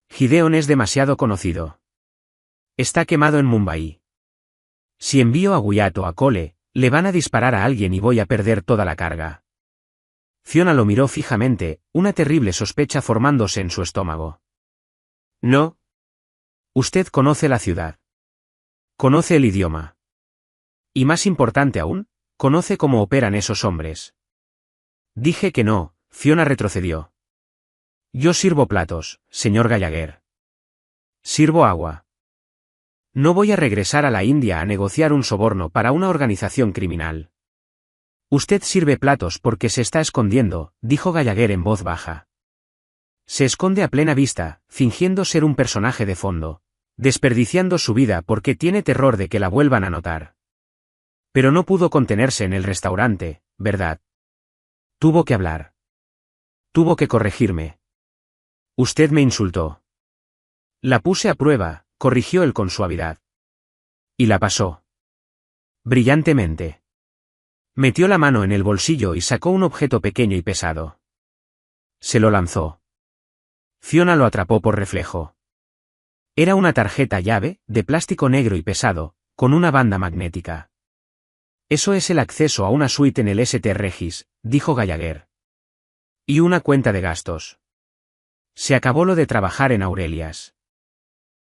Speaker 1: Gideon es demasiado conocido. Está quemado en Mumbai. Si envío a Guyat o a Cole, le van a disparar a alguien y voy a perder toda la carga. Fiona lo miró fijamente, una terrible sospecha formándose en su estómago. No. Usted conoce la ciudad. Conoce el idioma. Y más importante aún, conoce cómo operan esos hombres. Dije que no, Fiona retrocedió. Yo sirvo platos, señor Gallagher. Sirvo agua. No voy a regresar a la India a negociar un soborno para una organización criminal. Usted sirve platos porque se está escondiendo, dijo Gallagher en voz baja. Se esconde a plena vista, fingiendo ser un personaje de fondo, desperdiciando su vida porque tiene terror de que la vuelvan a notar. Pero no pudo contenerse en el restaurante, ¿verdad? Tuvo que hablar. Tuvo que corregirme. Usted me insultó. La puse a prueba, corrigió él con suavidad. Y la pasó. Brillantemente. Metió la mano en el bolsillo y sacó un objeto pequeño y pesado. Se lo lanzó. Fiona lo atrapó por reflejo. Era una tarjeta llave, de plástico negro y pesado, con una banda magnética. Eso es el acceso a una suite en el St. Regis, dijo Gallagher. Y una cuenta de gastos. Se acabó lo de trabajar en Aurelias.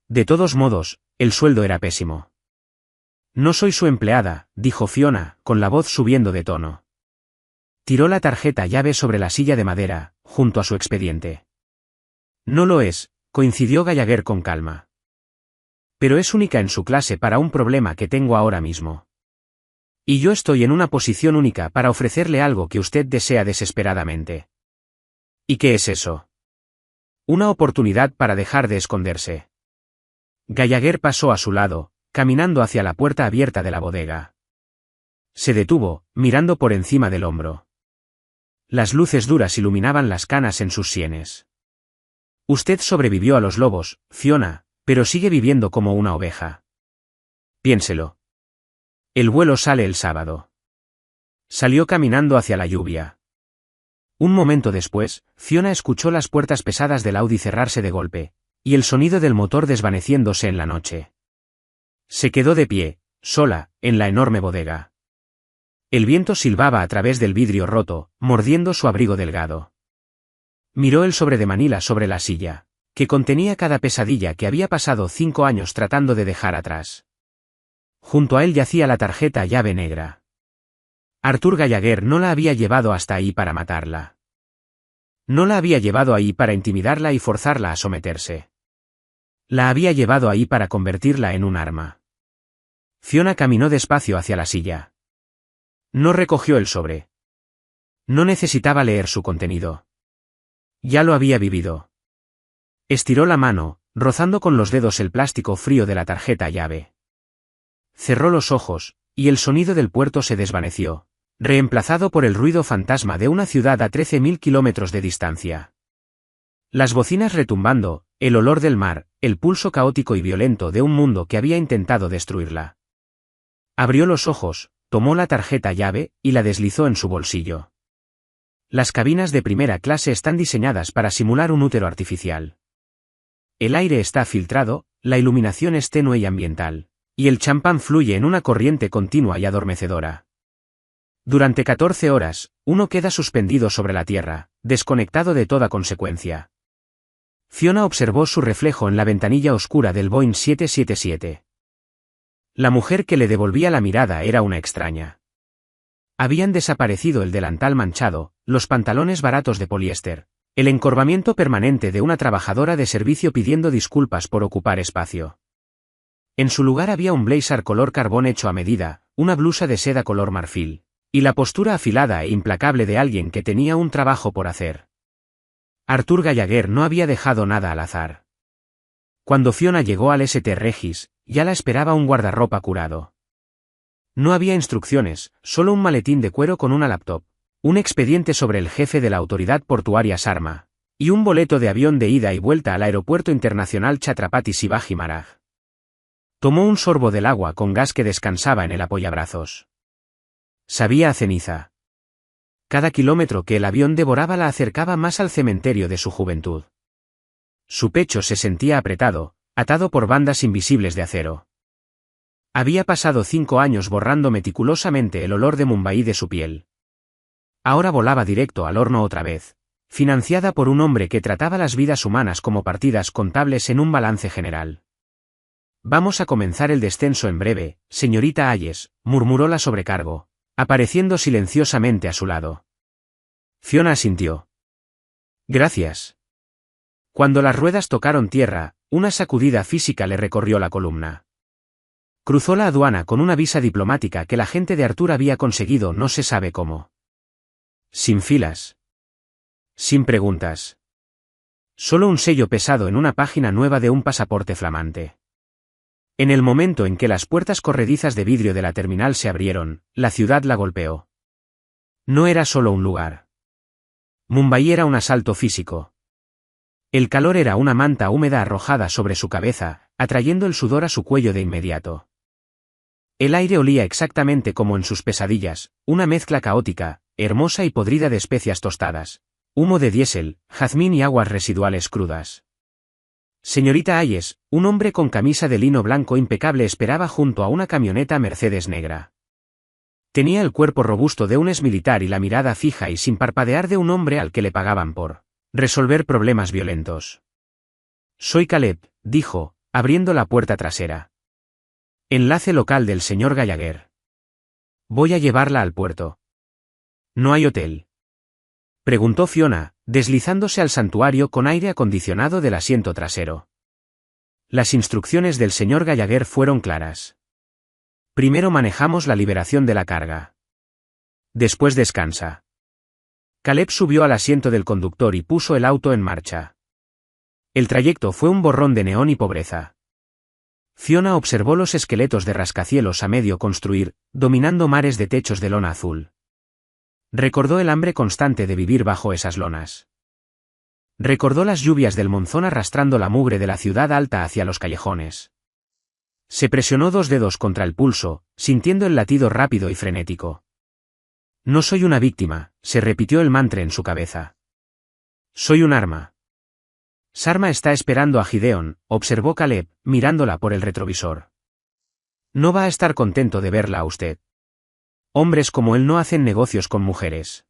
Speaker 1: De todos modos, el sueldo era pésimo. No soy su empleada, dijo Fiona, con la voz subiendo de tono. Tiró la tarjeta llave sobre la silla de madera, junto a su expediente. No lo es, coincidió Gallagher con calma. Pero es única en su clase para un problema que tengo ahora mismo. Y yo estoy en una posición única para ofrecerle algo que usted desea desesperadamente. ¿Y qué es eso? Una oportunidad para dejar de esconderse. Gallagher pasó a su lado, caminando hacia la puerta abierta de la bodega. Se detuvo, mirando por encima del hombro. Las luces duras iluminaban las canas en sus sienes. Usted sobrevivió a los lobos, Fiona, pero sigue viviendo como una oveja. Piénselo. El vuelo sale el sábado. Salió caminando hacia la lluvia. Un momento después, Fiona escuchó las puertas pesadas del Audi cerrarse de golpe, y el sonido del motor desvaneciéndose en la noche. Se quedó de pie, sola, en la enorme bodega. El viento silbaba a través del vidrio roto, mordiendo su abrigo delgado. Miró el sobre de Manila sobre la silla, que contenía cada pesadilla que había pasado 5 años tratando de dejar atrás. Junto a él yacía la tarjeta llave negra. Arthur Gallagher no la había llevado hasta ahí para matarla. No la había llevado ahí para intimidarla y forzarla a someterse. La había llevado ahí para convertirla en un arma. Fiona caminó despacio hacia la silla. No recogió el sobre. No necesitaba leer su contenido. Ya lo había vivido. Estiró la mano, rozando con los dedos el plástico frío de la tarjeta llave. Cerró los ojos, y el sonido del puerto se desvaneció, reemplazado por el ruido fantasma de una ciudad a 13.000 kilómetros de distancia. Las bocinas retumbando, el olor del mar, el pulso caótico y violento de un mundo que había intentado destruirla. Abrió los ojos, tomó la tarjeta llave y la deslizó en su bolsillo. Las cabinas de primera clase están diseñadas para simular un útero artificial. El aire está filtrado, la iluminación es tenue y ambiental, y el champán fluye en una corriente continua y adormecedora. Durante 14 horas, uno queda suspendido sobre la tierra, desconectado de toda consecuencia. Fiona observó su reflejo en la ventanilla oscura del Boeing 777. La mujer que le devolvía la mirada era una extraña. Habían desaparecido el delantal manchado, los pantalones baratos de poliéster, el encorvamiento permanente de una trabajadora de servicio pidiendo disculpas por ocupar espacio. En su lugar había un blazer color carbón hecho a medida, una blusa de seda color marfil, y la postura afilada e implacable de alguien que tenía un trabajo por hacer. Arthur Gallagher no había dejado nada al azar. Cuando Fiona llegó al St. Regis, ya la esperaba un guardarropa curado. No había instrucciones, solo un maletín de cuero con una laptop, un expediente sobre el jefe de la autoridad portuaria Sharma, y un boleto de avión de ida y vuelta al aeropuerto internacional Chhatrapati Shivaji Maharaj. Tomó un sorbo del agua con gas que descansaba en el apoyabrazos. Sabía a ceniza. Cada kilómetro que el avión devoraba la acercaba más al cementerio de su juventud. Su pecho se sentía apretado, atado por bandas invisibles de acero. Había pasado 5 años borrando meticulosamente el olor de Mumbai de su piel. Ahora volaba directo al horno otra vez, financiada por un hombre que trataba las vidas humanas como partidas contables en un balance general. Vamos a comenzar el descenso en breve, señorita Hayes, murmuró la sobrecargo, apareciendo silenciosamente a su lado. Fiona asintió. Gracias. Cuando las ruedas tocaron tierra, una sacudida física le recorrió la columna. Cruzó la aduana con una visa diplomática que la gente de Arthur había conseguido no se sabe cómo. Sin filas. Sin preguntas. Solo un sello pesado en una página nueva de un pasaporte flamante. En el momento en que las puertas corredizas de vidrio de la terminal se abrieron, la ciudad la golpeó. No era solo un lugar. Mumbai era un asalto físico. El calor era una manta húmeda arrojada sobre su cabeza, atrayendo el sudor a su cuello de inmediato. El aire olía exactamente como en sus pesadillas, una mezcla caótica, hermosa y podrida de especias tostadas, humo de diésel, jazmín y aguas residuales crudas. Señorita Hayes, un hombre con camisa de lino blanco impecable esperaba junto a una camioneta Mercedes negra. Tenía el cuerpo robusto de un exmilitar y la mirada fija y sin parpadear de un hombre al que le pagaban por resolver problemas violentos. Soy Caleb, dijo, abriendo la puerta trasera. Enlace local del señor Gallagher. Voy a llevarla al puerto. ¿No hay hotel?, preguntó Fiona, deslizándose al santuario con aire acondicionado del asiento trasero. Las instrucciones del señor Gallagher fueron claras. Primero manejamos la liberación de la carga. Después descansa. Caleb subió al asiento del conductor y puso el auto en marcha. El trayecto fue un borrón de neón y pobreza. Fiona observó los esqueletos de rascacielos a medio construir, dominando mares de techos de lona azul. Recordó el hambre constante de vivir bajo esas lonas. Recordó las lluvias del monzón arrastrando la mugre de la ciudad alta hacia los callejones. Se presionó 2 dedos contra el pulso, sintiendo el latido rápido y frenético. No soy una víctima, se repitió el mantra en su cabeza. Soy un arma. Sharma está esperando a Gideon, observó Caleb, mirándola por el retrovisor. No va a estar contento de verla a usted. Hombres como él no hacen negocios con mujeres.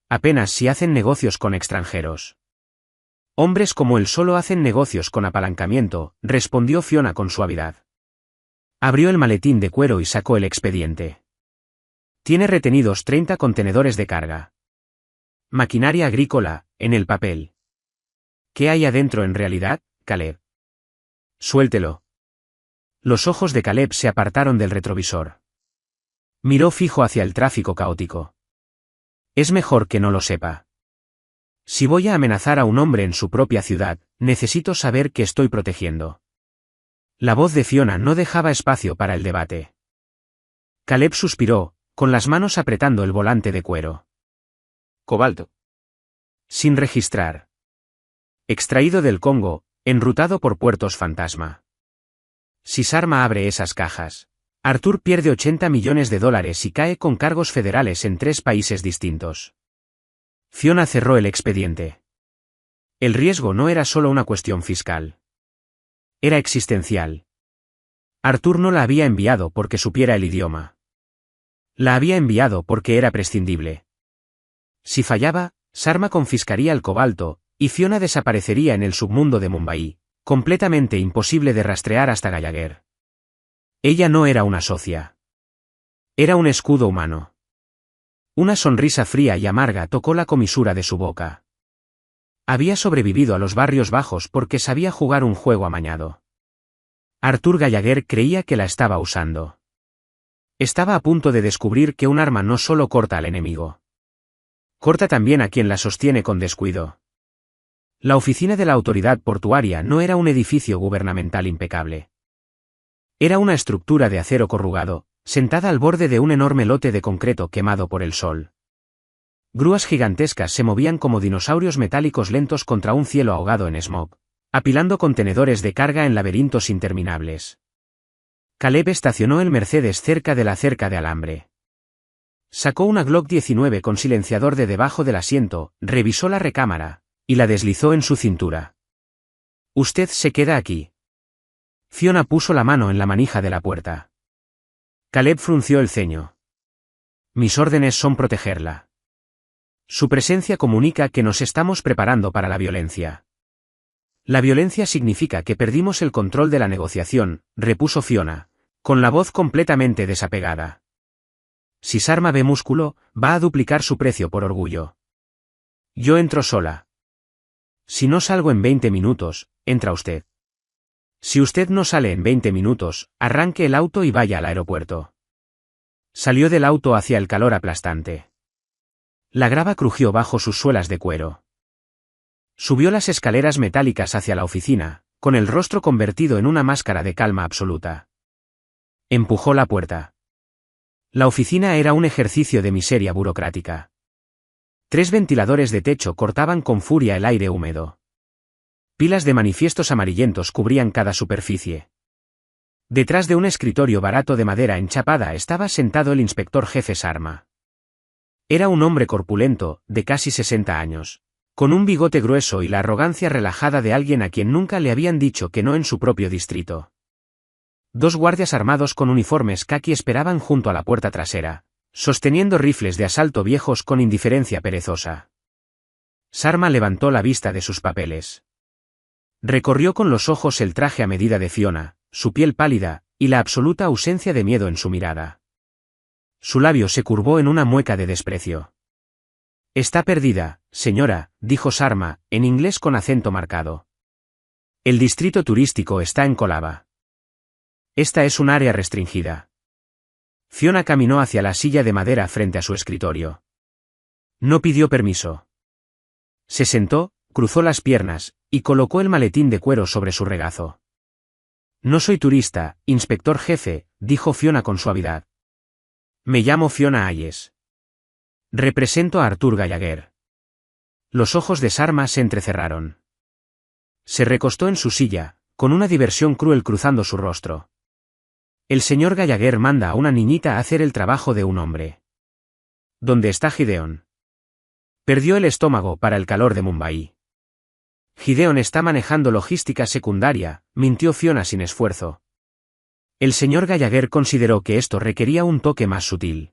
Speaker 1: Apenas si hacen negocios con extranjeros. Hombres como él solo hacen negocios con apalancamiento, respondió Fiona con suavidad. Abrió el maletín de cuero y sacó el expediente. Tiene retenidos 30 contenedores de carga. Maquinaria agrícola, en el papel. ¿Qué hay adentro en realidad, Caleb? Suéltelo. Los ojos de Caleb se apartaron del retrovisor. Miró fijo hacia el tráfico caótico. Es mejor que no lo sepa. Si voy a amenazar a un hombre en su propia ciudad, necesito saber que estoy protegiendo. La voz de Fiona no dejaba espacio para el debate. Caleb suspiró, con las manos apretando el volante de cuero.
Speaker 2: Cobalto.
Speaker 1: Sin registrar. Extraído del Congo, enrutado por puertos fantasma. Si Sarma abre esas cajas, Arthur pierde $80 millones y cae con cargos federales en 3 países distintos. Fiona cerró el expediente. El riesgo no era solo una cuestión fiscal. Era existencial. Arthur no la había enviado porque supiera el idioma. La había enviado porque era prescindible. Si fallaba, Sarma confiscaría el cobalto, y Fiona desaparecería en el submundo de Mumbai, completamente imposible de rastrear hasta Gallagher. Ella no era una socia. Era un escudo humano. Una sonrisa fría y amarga tocó la comisura de su boca. Había sobrevivido a los barrios bajos porque sabía jugar un juego amañado. Arthur Gallagher creía que la estaba usando. Estaba a punto de descubrir que un arma no solo corta al enemigo. Corta también a quien la sostiene con descuido. La oficina de la autoridad portuaria no era un edificio gubernamental impecable. Era una estructura de acero corrugado, sentada al borde de un enorme lote de concreto quemado por el sol. Grúas gigantescas se movían como dinosaurios metálicos lentos contra un cielo ahogado en smog, apilando contenedores de carga en laberintos interminables. Caleb estacionó el Mercedes cerca de la cerca de alambre. Sacó una Glock 19 con silenciador de debajo del asiento, revisó la recámara, y la deslizó en su cintura. «Usted se queda aquí». Fiona puso la mano en la manija de la puerta. Caleb frunció el ceño. «Mis órdenes son protegerla. Su presencia comunica que nos estamos preparando para la violencia». «La violencia significa que perdimos el control de la negociación», repuso Fiona, con la voz completamente desapegada. «Si Sarma ve músculo, va a duplicar su precio por orgullo. Yo entro sola. Si no salgo en 20 minutos, entra usted. Si usted no sale en 20 minutos, arranque el auto y vaya al aeropuerto». Salió del auto hacia el calor aplastante. La grava crujió bajo sus suelas de cuero. Subió las escaleras metálicas hacia la oficina, con el rostro convertido en una máscara de calma absoluta. Empujó la puerta. La oficina era un ejercicio de miseria burocrática. 3 ventiladores de techo cortaban con furia el aire húmedo. Pilas de manifiestos amarillentos cubrían cada superficie. Detrás de un escritorio barato de madera enchapada estaba sentado el inspector jefe Sarma. Era un hombre corpulento, de casi 60 años, con un bigote grueso y la arrogancia relajada de alguien a quien nunca le habían dicho que no en su propio distrito. 2 guardias armados con uniformes caqui esperaban junto a la puerta trasera, sosteniendo rifles de asalto viejos con indiferencia perezosa. Sarma levantó la vista de sus papeles. Recorrió con los ojos el traje a medida de Fiona, su piel pálida, y la absoluta ausencia de miedo en su mirada. Su labio se curvó en una mueca de desprecio. «Está perdida, señora», dijo Sarma, en inglés con acento marcado. «El distrito turístico está en Colaba. Esta es un área restringida». Fiona caminó hacia la silla de madera frente a su escritorio. No pidió permiso. Se sentó, cruzó las piernas, y colocó el maletín de cuero sobre su regazo. «No soy turista, inspector jefe», dijo Fiona con suavidad. «Me llamo Fiona Hayes. Represento a Arthur Gallagher». Los ojos de Sarma se entrecerraron. Se recostó en su silla, con una diversión cruel cruzando su rostro. «El señor Gallagher manda a una niñita a hacer el trabajo de un hombre». «¿Dónde está Gideon?» Perdió el estómago para el calor de Mumbai. «Gideon está manejando logística secundaria», mintió Fiona sin esfuerzo. El señor Gallagher consideró que esto requería un toque más sutil.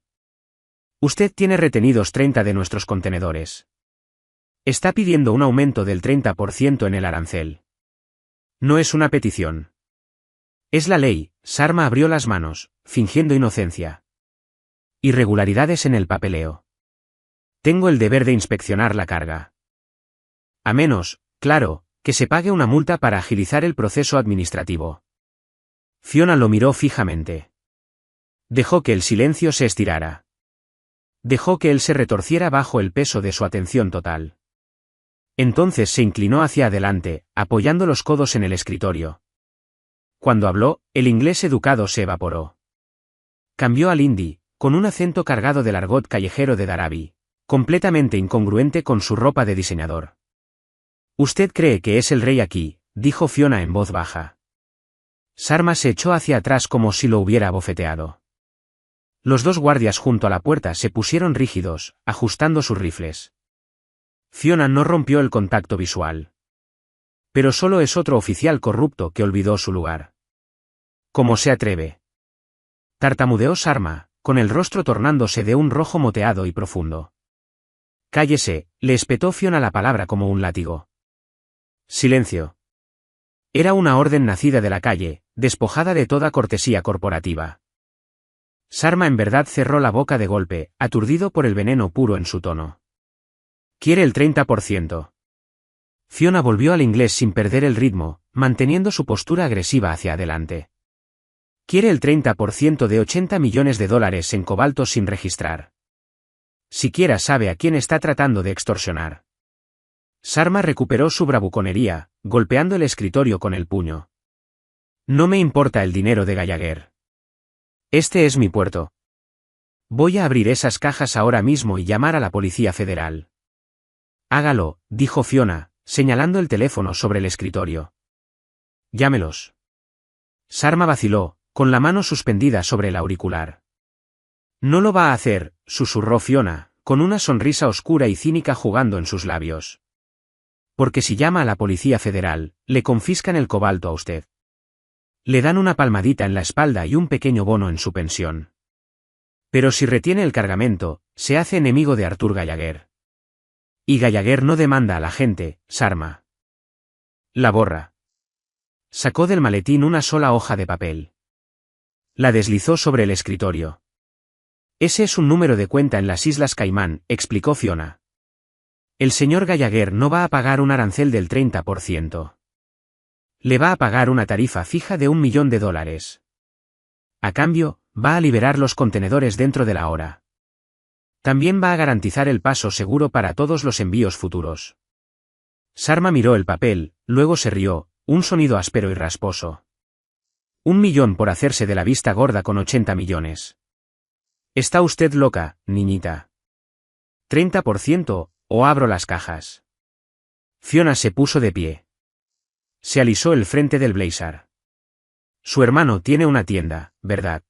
Speaker 1: «Usted tiene retenidos 30 de nuestros contenedores. Está pidiendo un aumento del 30% en el arancel. No es una petición. Es la ley». Sarma abrió las manos, fingiendo inocencia. «Irregularidades en el papeleo. Tengo el deber de inspeccionar la carga. A menos, claro, que se pague una multa para agilizar el proceso administrativo». Fiona lo miró fijamente. Dejó que el silencio se estirara. Dejó que él se retorciera bajo el peso de su atención total. Entonces se inclinó hacia adelante, apoyando los codos en el escritorio. Cuando habló, el inglés educado se evaporó. cambió al hindi, con un acento cargado del argot callejero de Dharavi, completamente incongruente con su ropa de diseñador. «Usted cree que es el rey aquí», dijo Fiona en voz baja. Sarma se echó hacia atrás como si lo hubiera abofeteado. Los dos guardias junto a la puerta se pusieron rígidos, ajustando sus rifles. Fiona no rompió el contacto visual. Pero solo es otro oficial corrupto que olvidó su lugar. ¿Cómo se atreve?, tartamudeó Sarma, con el rostro tornándose de un rojo moteado y profundo. «Cállese», le espetó Fiona la palabra como un látigo. «Silencio». Era una orden nacida de la calle, despojada de toda cortesía corporativa. Sarma en verdad cerró la boca de golpe, aturdido por el veneno puro en su tono. «Quiere el 30%. Fiona volvió al inglés sin perder el ritmo, manteniendo su postura agresiva hacia adelante. «Quiere el 30% de $80 millones en cobalto sin registrar. Siquiera sabe a quién está tratando de extorsionar». Sarma recuperó su bravuconería, golpeando el escritorio con el puño. «No me importa el dinero de Gallagher. Este es mi puerto. Voy a abrir esas cajas ahora mismo y llamar a la Policía Federal». «Hágalo», dijo Fiona, señalando el teléfono sobre el escritorio. «Llámelos». Sarma vaciló, con la mano suspendida sobre el auricular. «No lo va a hacer», susurró Fiona, con una sonrisa oscura y cínica jugando en sus labios. «Porque si llama a la Policía Federal, le confiscan el cobalto a usted. Le dan una palmadita en la espalda y un pequeño bono en su pensión. Pero si retiene el cargamento, se hace enemigo de Arthur Gallagher. Y Gallagher no demanda a la gente, Sarma». «La borra». Sacó del maletín una sola hoja de papel. La deslizó sobre el escritorio. «Ese es un número de cuenta en las Islas Caimán», explicó Fiona. «El señor Gallagher no va a pagar un arancel del 30%. Le va a pagar una tarifa fija de $1 millón. A cambio, va a liberar los contenedores dentro de la hora. También va a garantizar el paso seguro para todos los envíos futuros». Sarma miró el papel, luego se rió, un sonido áspero y rasposo. $1 millón por hacerse de la vista gorda con 80 millones. Está usted loca, niñita. 30%, o abro las cajas. Fiona se puso de pie. Se alisó el frente del blazer. Su hermano tiene una tienda, ¿verdad?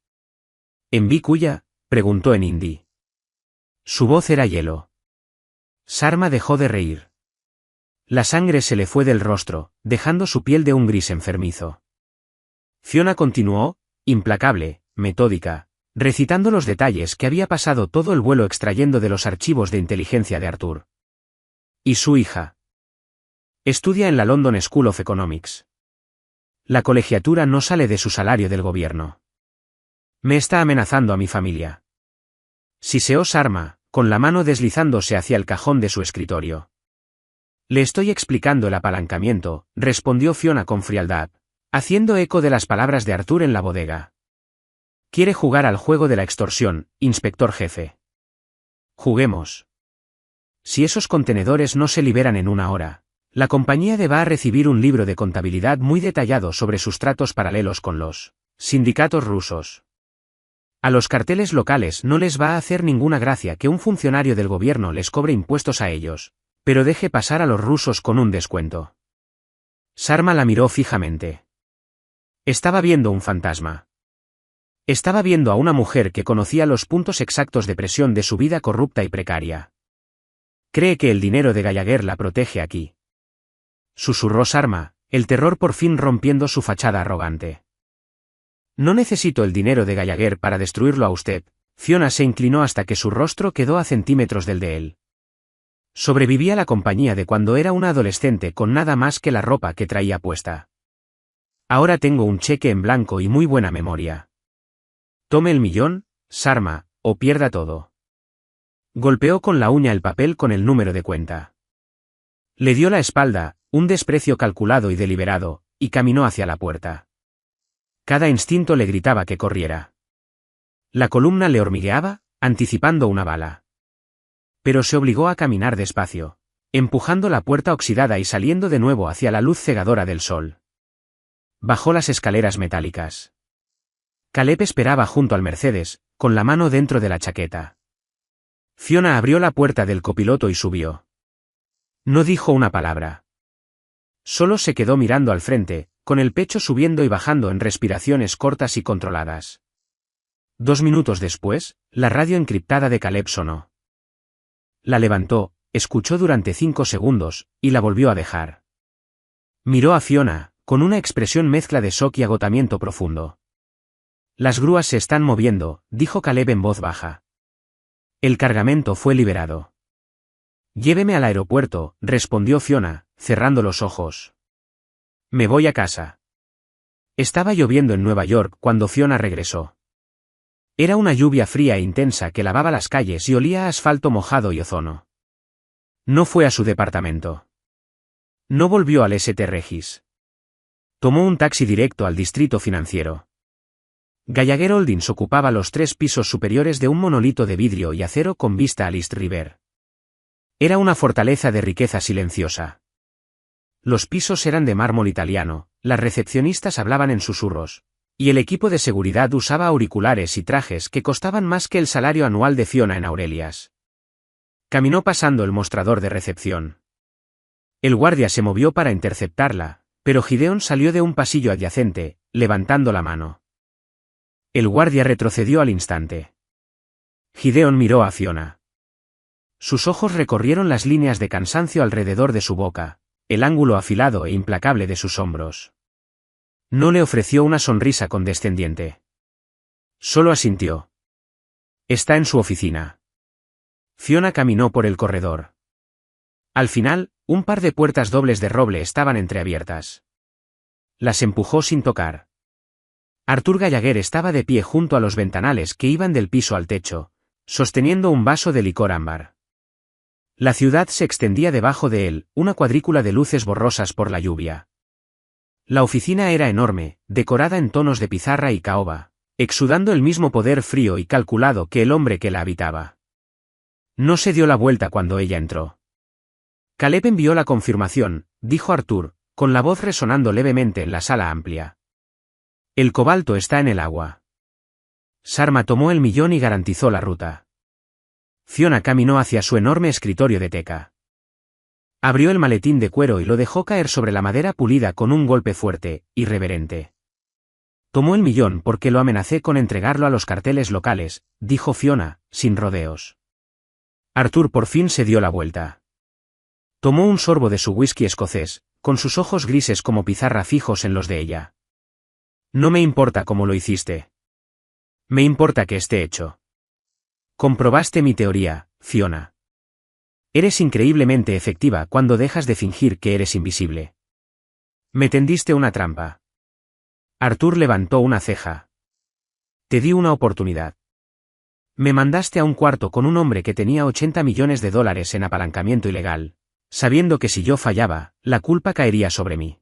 Speaker 1: ¿En Bikuya?, preguntó en hindi. Su voz era hielo. Sarma dejó de reír. La sangre se le fue del rostro, dejando su piel de un gris enfermizo. Fiona continuó, implacable, metódica, recitando los detalles que había pasado todo el vuelo extrayendo de los archivos de inteligencia de Arthur. ¿Y su hija? Estudia en la London School of Economics. La colegiatura no sale de su salario del gobierno. Me está amenazando a mi familia. Siseó Sarma, con la mano deslizándose hacia el cajón de su escritorio. Le estoy explicando el apalancamiento, respondió Fiona con frialdad, haciendo eco de las palabras de Arthur en la bodega. Quiere jugar al juego de la extorsión, inspector jefe. Juguemos. Si esos contenedores no se liberan en una hora, la compañía va a recibir un libro de contabilidad muy detallado sobre sus tratos paralelos con los sindicatos rusos. A los carteles locales no les va a hacer ninguna gracia que un funcionario del gobierno les cobre impuestos a ellos, pero deje pasar a los rusos con un descuento. Sarma la miró fijamente. Estaba viendo un fantasma. Estaba viendo a una mujer que conocía los puntos exactos de presión de su vida corrupta y precaria. Cree que el dinero de Gallagher la protege aquí. Susurró Sarma, el terror por fin rompiendo su fachada arrogante. No necesito el dinero de Gallagher para destruirlo a usted. Fiona se inclinó hasta que su rostro quedó a centímetros del de él. Sobreviví a la compañía de cuando era una adolescente con nada más que la ropa que traía puesta. Ahora tengo un cheque en blanco y muy buena memoria. Tome el millón, Sarma, o pierda todo. Golpeó con la uña el papel con el número de cuenta. Le dio la espalda, un desprecio calculado y deliberado, y caminó hacia la puerta. Cada instinto le gritaba que corriera. La columna le hormigueaba, anticipando una bala. Pero se obligó a caminar despacio, empujando la puerta oxidada y saliendo de nuevo hacia la luz cegadora del sol. Bajó las escaleras metálicas. Caleb esperaba junto al Mercedes, con la mano dentro de la chaqueta. Fiona abrió la puerta del copiloto y subió. No dijo una palabra. Solo se quedó mirando al frente, con el pecho subiendo y bajando en respiraciones cortas y controladas. 2 minutos después, la radio encriptada de Caleb sonó. La levantó, escuchó durante 5 segundos, y la volvió a dejar. Miró a Fiona, con una expresión mezcla de shock y agotamiento profundo. Las grúas se están moviendo, dijo Caleb en voz baja. El cargamento fue liberado. Lléveme al aeropuerto, respondió Fiona, cerrando los ojos. Me voy a casa. Estaba lloviendo en Nueva York cuando Fiona regresó. Era una lluvia fría e intensa que lavaba las calles y olía a asfalto mojado y ozono. No fue a su departamento. No volvió al St. Regis. Tomó un taxi directo al distrito financiero. Gallagher Holdings ocupaba los 3 pisos superiores de un monolito de vidrio y acero con vista al East River. Era una fortaleza de riqueza silenciosa. Los pisos eran de mármol italiano, las recepcionistas hablaban en susurros, y el equipo de seguridad usaba auriculares y trajes que costaban más que el salario anual de Fiona en Aurelias. Caminó pasando el mostrador de recepción. El guardia se movió para interceptarla, pero Gideon salió de un pasillo adyacente, levantando la mano. El guardia retrocedió al instante. Gideon miró a Fiona. Sus ojos recorrieron las líneas de cansancio alrededor de su boca, el ángulo afilado e implacable de sus hombros. No le ofreció una sonrisa condescendiente. Solo asintió. Está en su oficina. Fiona caminó por el corredor. Al final, un par de puertas dobles de roble estaban entreabiertas. Las empujó sin tocar. Arthur Gallagher estaba de pie junto a los ventanales que iban del piso al techo, sosteniendo un vaso de licor ámbar. La ciudad se extendía debajo de él, una cuadrícula de luces borrosas por la lluvia. La oficina era enorme, decorada en tonos de pizarra y caoba, exudando el mismo poder frío y calculado que el hombre que la habitaba. No se dio la vuelta cuando ella entró. Caleb envió la confirmación, dijo Arthur, con la voz resonando levemente en la sala amplia. El cobalto está en el agua. Sarma tomó el millón y garantizó la ruta. Fiona caminó hacia su enorme escritorio de teca. Abrió el maletín de cuero y lo dejó caer sobre la madera pulida con un golpe fuerte, irreverente. Tomó el millón porque lo amenacé con entregarlo a los carteles locales, dijo Fiona, sin rodeos. Arthur por fin se dio la vuelta. Tomó un sorbo de su whisky escocés, con sus ojos grises como pizarra fijos en los de ella. No me importa cómo lo hiciste. Me importa que esté hecho. Comprobaste mi teoría, Fiona. Eres increíblemente efectiva cuando dejas de fingir que eres invisible. Me tendiste una trampa. Arthur levantó una ceja. Te di una oportunidad. Me mandaste a un cuarto con un hombre que tenía $80 millones en apalancamiento ilegal, sabiendo que si yo fallaba, la culpa caería sobre mí.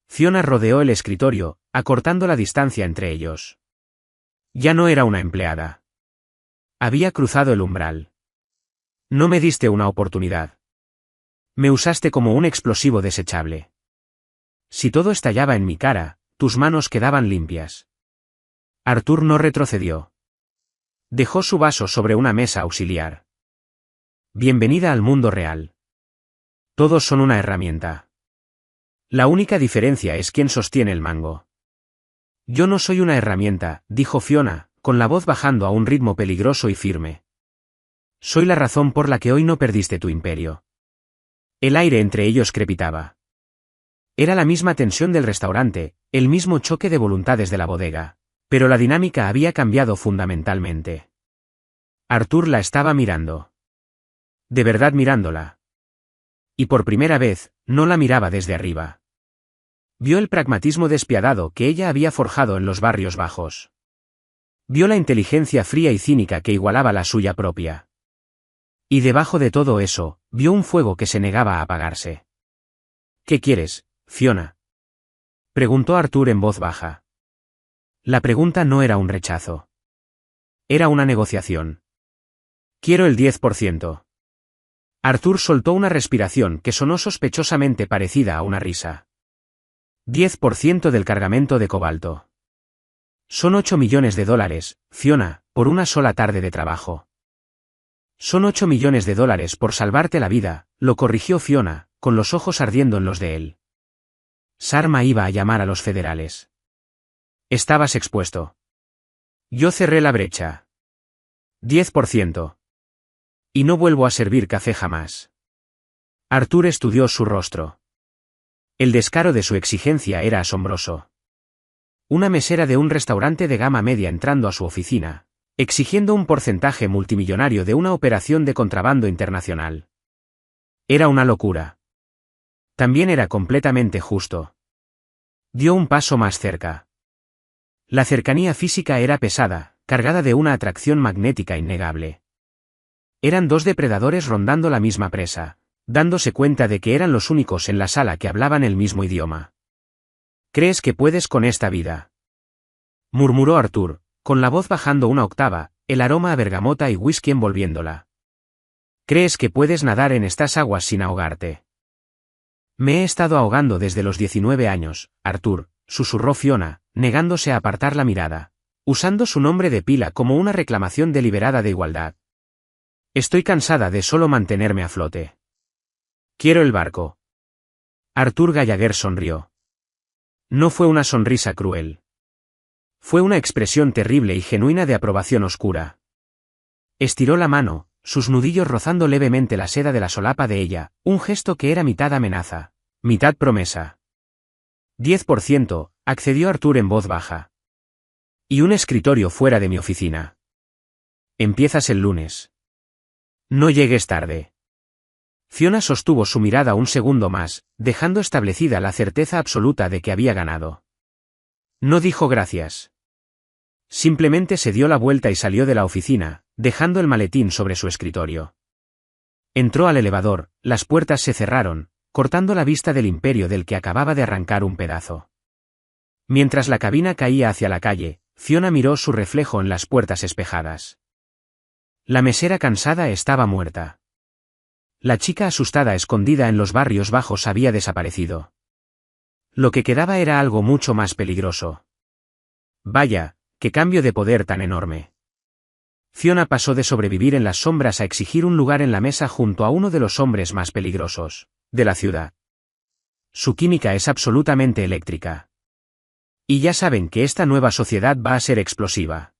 Speaker 1: Fiona rodeó el escritorio, acortando la distancia entre ellos. Ya no era una empleada. Había cruzado el umbral. No me diste una oportunidad. Me usaste como un explosivo desechable. Si todo estallaba en mi cara, tus manos quedaban limpias. Arthur no retrocedió. Dejó su vaso sobre una mesa auxiliar. Bienvenida al mundo real. Todos son una herramienta. La única diferencia es quién sostiene el mango. Yo no soy una herramienta, dijo Fiona, con la voz bajando a un ritmo peligroso y firme. Soy la razón por la que hoy no perdiste tu imperio. El aire entre ellos crepitaba. Era la misma tensión del restaurante, el mismo choque de voluntades de la bodega, pero la dinámica había cambiado fundamentalmente. Arthur la estaba mirando. De verdad mirándola. Y por primera vez, no la miraba desde arriba. Vio el pragmatismo despiadado que ella había forjado en los barrios bajos. Vio la inteligencia fría y cínica que igualaba la suya propia. Y debajo de todo eso, vio un fuego que se negaba a apagarse. ¿Qué quieres, Fiona?, preguntó Arthur en voz baja. La pregunta no era un rechazo. Era una negociación. Quiero el 10%. Arthur soltó una respiración que sonó sospechosamente parecida a una risa. 10% del cargamento de cobalto. Son 8 millones de dólares, Fiona, por una sola tarde de trabajo. Son 8 millones de dólares por salvarte la vida, lo corrigió Fiona, con los ojos ardiendo en los de él. Sarma iba a llamar a los federales. Estabas expuesto. Yo cerré la brecha. 10%. Y no vuelvo a servir café jamás. Arthur estudió su rostro. El descaro de su exigencia era asombroso. Una mesera de un restaurante de gama media entrando a su oficina, exigiendo un porcentaje multimillonario de una operación de contrabando internacional. Era una locura. También era completamente justo. Dio un paso más cerca. La cercanía física era pesada, cargada de una atracción magnética innegable. Eran dos depredadores rondando la misma presa, dándose cuenta de que eran los únicos en la sala que hablaban el mismo idioma. ¿Crees que puedes con esta vida?, murmuró Arthur, con la voz bajando una octava, el aroma a bergamota y whisky envolviéndola. ¿Crees que puedes nadar en estas aguas sin ahogarte? Me he estado ahogando desde los 19 años, Arthur, susurró Fiona, negándose a apartar la mirada, usando su nombre de pila como una reclamación deliberada de igualdad. Estoy cansada de solo mantenerme a flote. Quiero el barco. Arthur Gallagher sonrió. No fue una sonrisa cruel. Fue una expresión terrible y genuina de aprobación oscura. Estiró la mano, sus nudillos rozando levemente la seda de la solapa de ella, un gesto que era mitad amenaza, mitad promesa. 10%, accedió Arthur en voz baja. Y un escritorio fuera de mi oficina. Empiezas el lunes. No llegues tarde. Fiona sostuvo su mirada un segundo más, dejando establecida la certeza absoluta de que había ganado. No dijo gracias. Simplemente se dio la vuelta y salió de la oficina, dejando el maletín sobre su escritorio. Entró al elevador, las puertas se cerraron, cortando la vista del imperio del que acababa de arrancar un pedazo. Mientras la cabina caía hacia la calle, Fiona miró su reflejo en las puertas espejadas. La mesera cansada estaba muerta. La chica asustada escondida en los barrios bajos había desaparecido. Lo que quedaba era algo mucho más peligroso. Vaya, qué cambio de poder tan enorme. Fiona pasó de sobrevivir en las sombras a exigir un lugar en la mesa junto a uno de los hombres más peligrosos de la ciudad. Su química es absolutamente eléctrica. Y ya saben que esta nueva sociedad va a ser explosiva.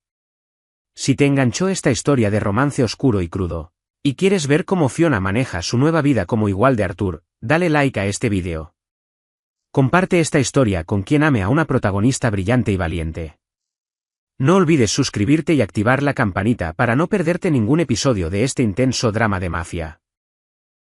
Speaker 1: Si te enganchó esta historia de romance oscuro y crudo, y quieres ver cómo Fiona maneja su nueva vida como igual de Arthur, dale like a este vídeo. Comparte esta historia con quien ame a una protagonista brillante y valiente. No olvides suscribirte y activar la campanita para no perderte ningún episodio de este intenso drama de mafia.